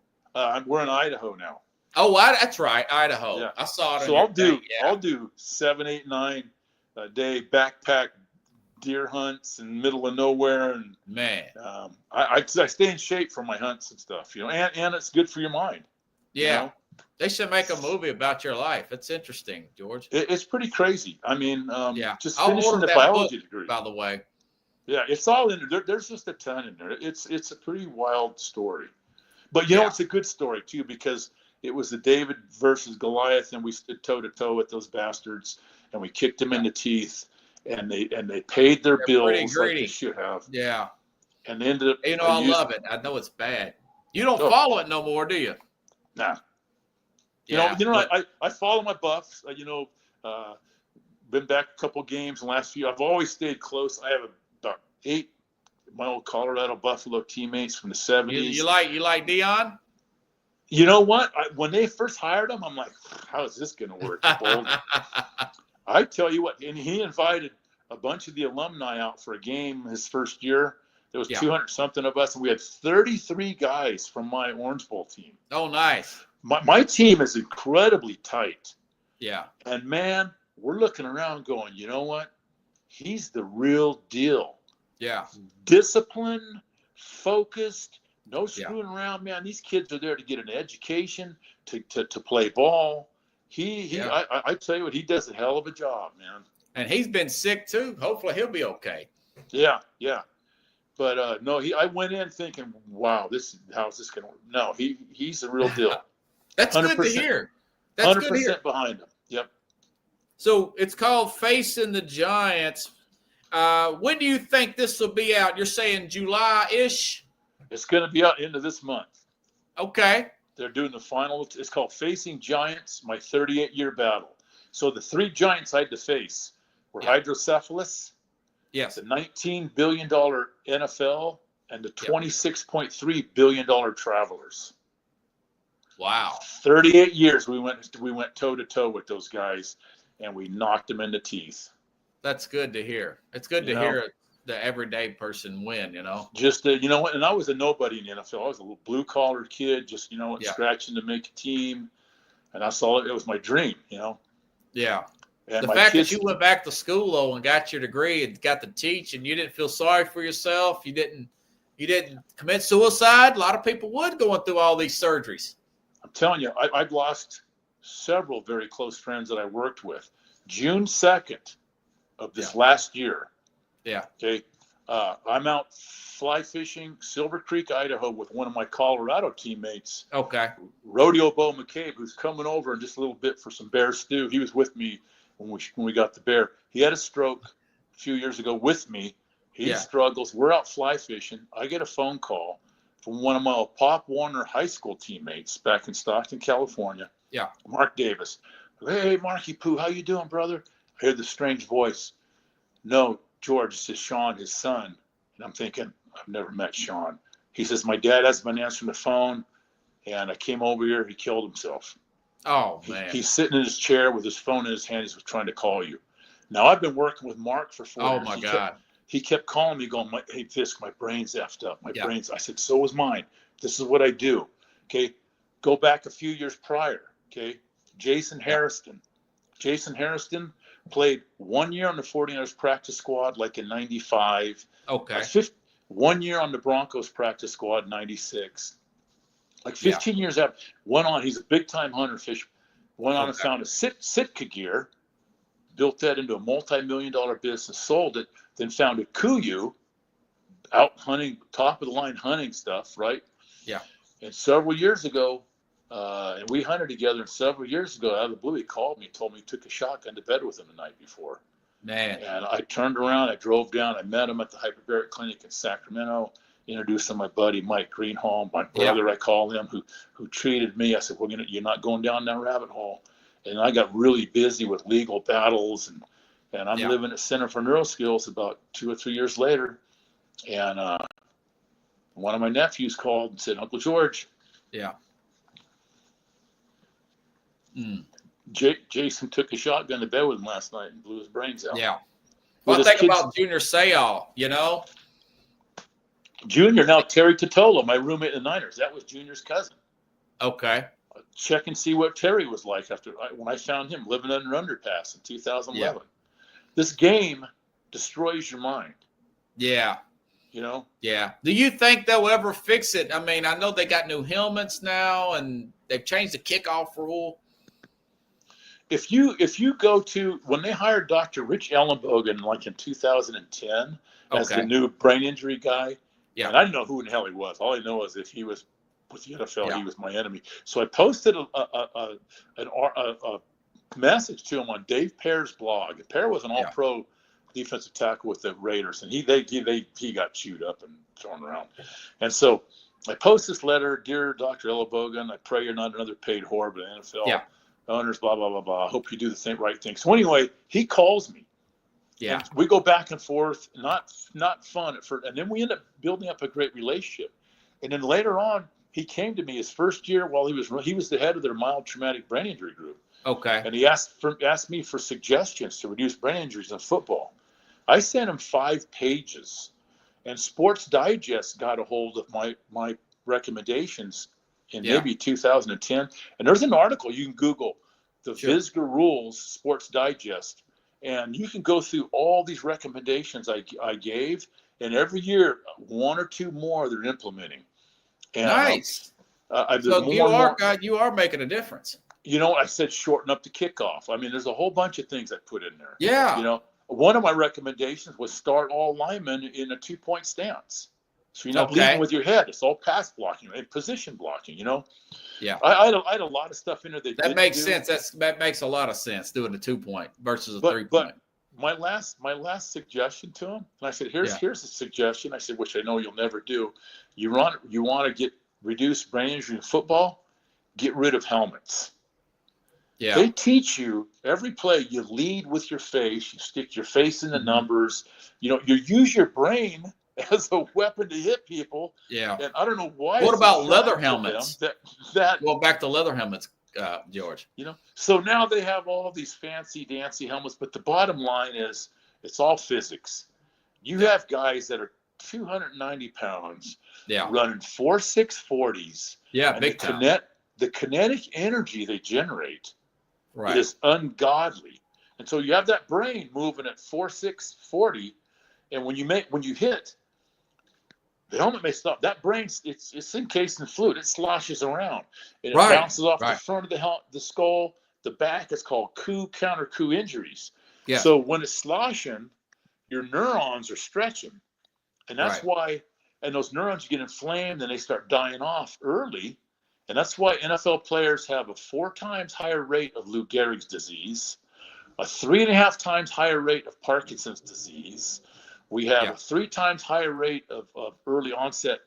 We're in Idaho now. Oh, that's right, Idaho. Yeah. I saw it. So I'll do 7, 8, 9 a day backpack deer hunts in the middle of nowhere, and I stay in shape for my hunts and stuff, and it's good for your mind. Yeah, they should make a movie about your life. It's interesting, George. It's pretty crazy. I mean, just I'll finishing the biology book, degree. by the way. Yeah, it's all in there. There's just a ton in there. It's a pretty wild story, but it's a good story too, because it was the David versus Goliath, and we stood toe to toe with those bastards, and we kicked them in the teeth, and they paid their bills like they should have. Yeah. And they ended up. I love it. I know it's bad. You don't follow it no more, do you? Nah. But I follow my Buffs. Been back a couple games in the last few. I've always stayed close. I have about 8 my old Colorado Buffalo teammates from the 70s. You like Dion? You know what? When they first hired him, I'm like, how is this going to work? I tell you what, and he invited a bunch of the alumni out for a game his first year. There was 200 something of us, and we had 33 guys from my Orange Bowl team. Oh, nice. My team is incredibly tight. Yeah. And man, we're looking around going, you know what? He's the real deal. Yeah. Disciplined, focused, no screwing around, man. These kids are there to get an education, to play ball. I tell you what, he does a hell of a job, man. And he's been sick too. Hopefully he'll be okay. Yeah. But no, I went in thinking, wow, how's this going to work? No, he's the real deal. That's good to hear. That's 100% good to hear. Behind him. Yep. So it's called Facing the Giants. When do you think this will be out? You're saying July-ish? It's going to be out into this month. Okay. They're doing the final. It's called Facing Giants, my 38-year battle. So the 3 giants I had to face were hydrocephalus, the $19 billion NFL, and the $26.3 billion Travelers. Wow. 38 years we went toe-to-toe with those guys, and we knocked them in the teeth. That's good to hear. It's good to hear the everyday person win, Just, what, and I was a nobody in the NFL. I was a little blue-collar kid, just, scratching to make a team. And I saw it was my dream, Yeah. And the fact that you went back to school, though, and got your degree and got to teach, and you didn't feel sorry for yourself, you didn't commit suicide. A lot of people would going through all these surgeries. I'm telling you, I've lost several very close friends that I worked with. June 2nd of this last year. Yeah. Okay. I'm out fly fishing Silver Creek, Idaho, with one of my Colorado teammates. Okay. Rodeo Bo McCabe, who's coming over in just a little bit for some bear stew. He was with me when we got the bear. He had a stroke a few years ago with me. He struggles. We're out fly fishing. I get a phone call from one of my Pop Warner high school teammates back in Stockton, California. Yeah. Mark Davis. Hey, Marky Poo, how you doing, brother? I hear the strange voice. No, George, this is Sean, his son. And I'm thinking, I've never met Sean. He says, my dad hasn't been answering the phone, and I came over here. He killed himself. Oh, man. He's sitting in his chair with his phone in his hand. He's trying to call you. Now, I've been working with Mark for 4 years. Oh, my God. He kept calling me going, hey, Fisk, my brain's effed up. My brain's. I said, so was mine. This is what I do. Okay. Go back a few years prior. Okay. Jason Harrison. Jason Harrison played 1 year on the 49ers practice squad, like in 95. Okay. 1 year on the Broncos practice squad, 96. Like 15 years after, went on. He's a big-time hunter fish. Went on and found a Sitka gear, built that into a multi-million-dollar business, sold it, then founded Kuyu, out hunting, top-of-the-line hunting stuff, right? Yeah. And several years ago, and we hunted together, and several years ago, out of the blue, he called me and told me he took a shotgun to bed with him the night before. Man. And I turned around, I drove down, I met him at the hyperbaric clinic in Sacramento, introduced him to my buddy Mike Greenholm, my brother, I call him, who treated me. I said, you're not going down that rabbit hole. And I got really busy with legal battles, and I'm living at Center for Neuroskills about 2 or 3 years later. And one of my nephews called and said, Uncle George. Yeah. Jason took a shotgun to bed with him last night and blew his brains out. Yeah. Well, think about Junior Seau, you know? Junior, now Terry Totola, my roommate in the Niners. That was Junior's cousin. Okay. Check and see what Terry was like when I found him living under an underpass in 2011. This game destroys your mind. Yeah. You know? Yeah. Do you think they'll ever fix it? I mean, I know they got new helmets now, and they've changed the kickoff rule. If you go to when they hired Dr. Rich Ellenbogen like in 2010 as the new brain injury guy, and I didn't know who in the hell he was. All I know is if he was with the NFL, he was my enemy. So I posted a message to him on Dave Pear's blog. Pear was an All-Pro defensive tackle with the Raiders, and he got chewed up and thrown around. And so I post this letter, dear Dr. Ellenbogen, I pray you're not another paid whore, but NFL owners, blah blah blah blah. I hope you do the right thing. So anyway, he calls me. Yeah, and we go back and forth, not fun at first, and then we end up building up a great relationship. And then later on, he came to me his first year while he was the head of their mild traumatic brain injury group. Okay. And he asked me for suggestions to reduce brain injuries in football. I sent him 5 pages, and Sports Digest got a hold of my recommendations in maybe 2010. And there's an article you can Google, the Visger Rules Sports Digest, and you can go through all these recommendations I gave, and every year 1 or 2 more they're implementing. And, nice. So you are making a difference. You know, I said shorten up the kickoff. I mean, there's a whole bunch of things I put in there. Yeah. You know, one of my recommendations was start all linemen in a 2-point stance. So you're not leading with your head. It's all pass blocking and position blocking, you know? Yeah. I had a lot of stuff in there that makes sense. That makes a lot of sense, doing a 2-point versus a 3-point. But my last suggestion to him, and I said, here's a suggestion. I said, which I know you'll never do. You want to reduce brain injury in football, get rid of helmets. Yeah. They teach you every play, you lead with your face, you stick your face in the numbers, you know, you use your brain as a weapon to hit people. Yeah. And I don't know why. What about leather helmets? Well, back to leather helmets, George. You know, so now they have all these fancy dancy helmets, but the bottom line is it's all physics. You have guys that are 290 pounds running 4.6 40s. Yeah, big time. The kinetic energy they generate is ungodly. And so you have that brain moving at 4.6 40, and when you hit, the helmet may stop. That brain, it's encased in fluid. It sloshes around, and it bounces off the front of the skull. The back is called counter coup injuries. Yeah. So when it's sloshing, your neurons are stretching, And that's why, and those neurons get inflamed and they start dying off early. And that's why NFL players have a 4 times higher rate of Lou Gehrig's disease, a 3.5 times higher rate of Parkinson's disease. We have a 3 times higher rate of early onset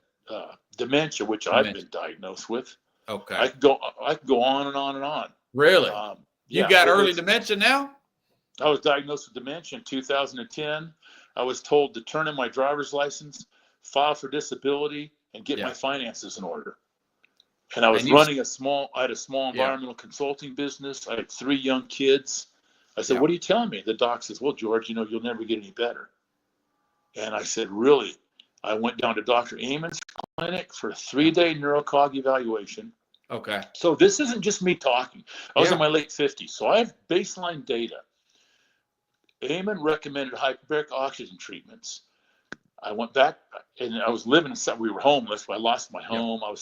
dementia, which I've been diagnosed with. Okay. I could go on and on and on. Really? You got early dementia now? I was diagnosed with dementia in 2010. I was told to turn in my driver's license, file for disability, and get my finances in order. And I was running I had a small environmental consulting business. I had 3 young kids. I said, what are you telling me? The doc says, well, George, you'll never get any better. And I said, really? I went down to Dr. Amon's clinic for a 3-day neurocog evaluation. Okay. So this isn't just me talking. I was in my late 50s, so I have baseline data. Amon recommended hyperbaric oxygen treatments. I went back, and I was living in we were homeless. I lost my home. I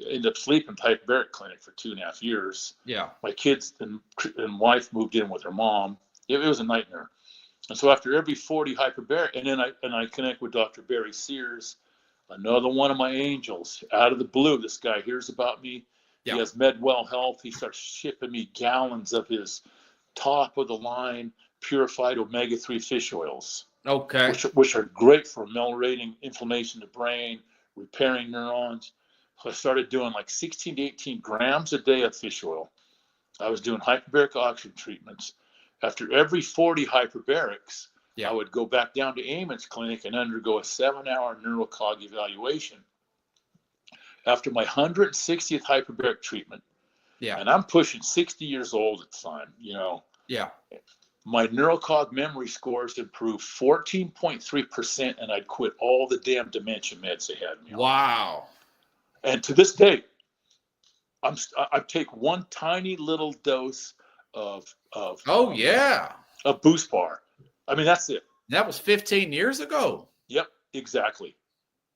ended up sleeping in the hyperbaric clinic for 2.5 years. Yeah. My kids and wife moved in with her mom. It was a nightmare. And so after every 40 hyperbaric, and then I connect with Dr. Barry Sears, another one of my angels. Out of the blue, this guy hears about me. He has MedWell Health. He starts shipping me gallons of his top of the line purified omega-3 fish oils. Okay. Which are great for ameliorating inflammation in the brain, repairing neurons. So I started doing like 16 to 18 grams a day of fish oil. I was doing hyperbaric oxygen treatments. After every 40 hyperbarics, I would go back down to Amon's clinic and undergo a 7-hour neurocog evaluation. After my 160th hyperbaric treatment, and I'm pushing 60 years old at the time, my neurocog memory scores improved 14.3%, and I'd quit all the damn dementia meds they had me on. Wow. And to this day, I take one tiny little dose of a Boost Bar. I mean, that's it. That was 15 years ago. Yep, exactly.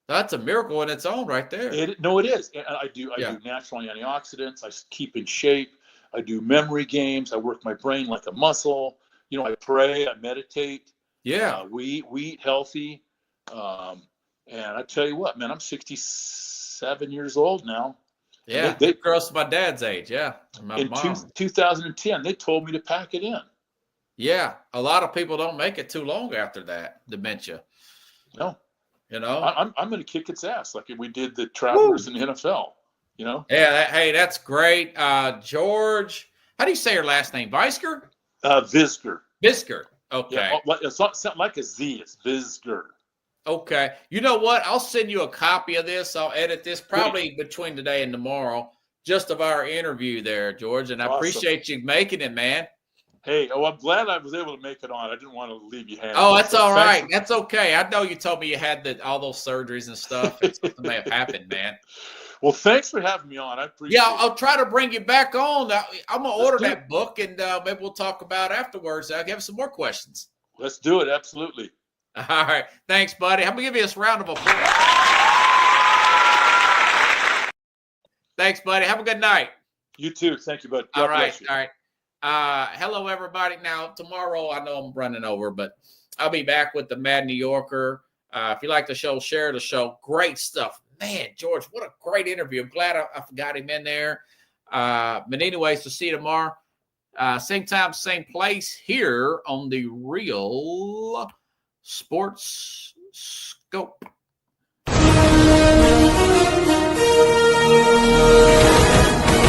That's a miracle in its own right there. It is. And I do natural antioxidants. I keep in shape. I do memory games. I work my brain like a muscle. I pray, I meditate. Yeah. We eat healthy. And I tell you what, man, I'm 67 years old now. Yeah. They girls my dad's age. Yeah. In 2010, they told me to pack it in. Yeah. A lot of people don't make it too long after that dementia. No. I'm going to kick its ass like we did the Travelers in the NFL. Yeah. Hey, that's great. George, how do you say your last name? Visker? Visker. Visker. Okay. Yeah, it's not something like a Z. It's Visker. Okay. You know what? I'll send you a copy of this. I'll edit this probably between today and tomorrow, just of our interview there, George. And I appreciate you making it, man. Hey, I'm glad I was able to make it on. I didn't want to leave you hanging. Oh, that's all right. That's okay. I know you told me you had all those surgeries and stuff. And something may have happened, man. Well, thanks for having me on. I appreciate it. Yeah, I'll try to bring you back on. I'm going to order that book, and maybe we'll talk about it afterwards. I'll have some more questions. Let's do it. Absolutely. All right. Thanks, buddy. I'm going to give you this round of applause. Thanks, buddy. Have a good night. You too. Thank you, bud. All right. All right. Hello, everybody. Now, tomorrow, I know I'm running over, but I'll be back with the Mad New Yorker. If you like the show, share the show. Great stuff. Man, George, what a great interview. I'm glad I forgot him in there. But anyways, we'll see you tomorrow. Same time, same place here on the Real Sports Scope.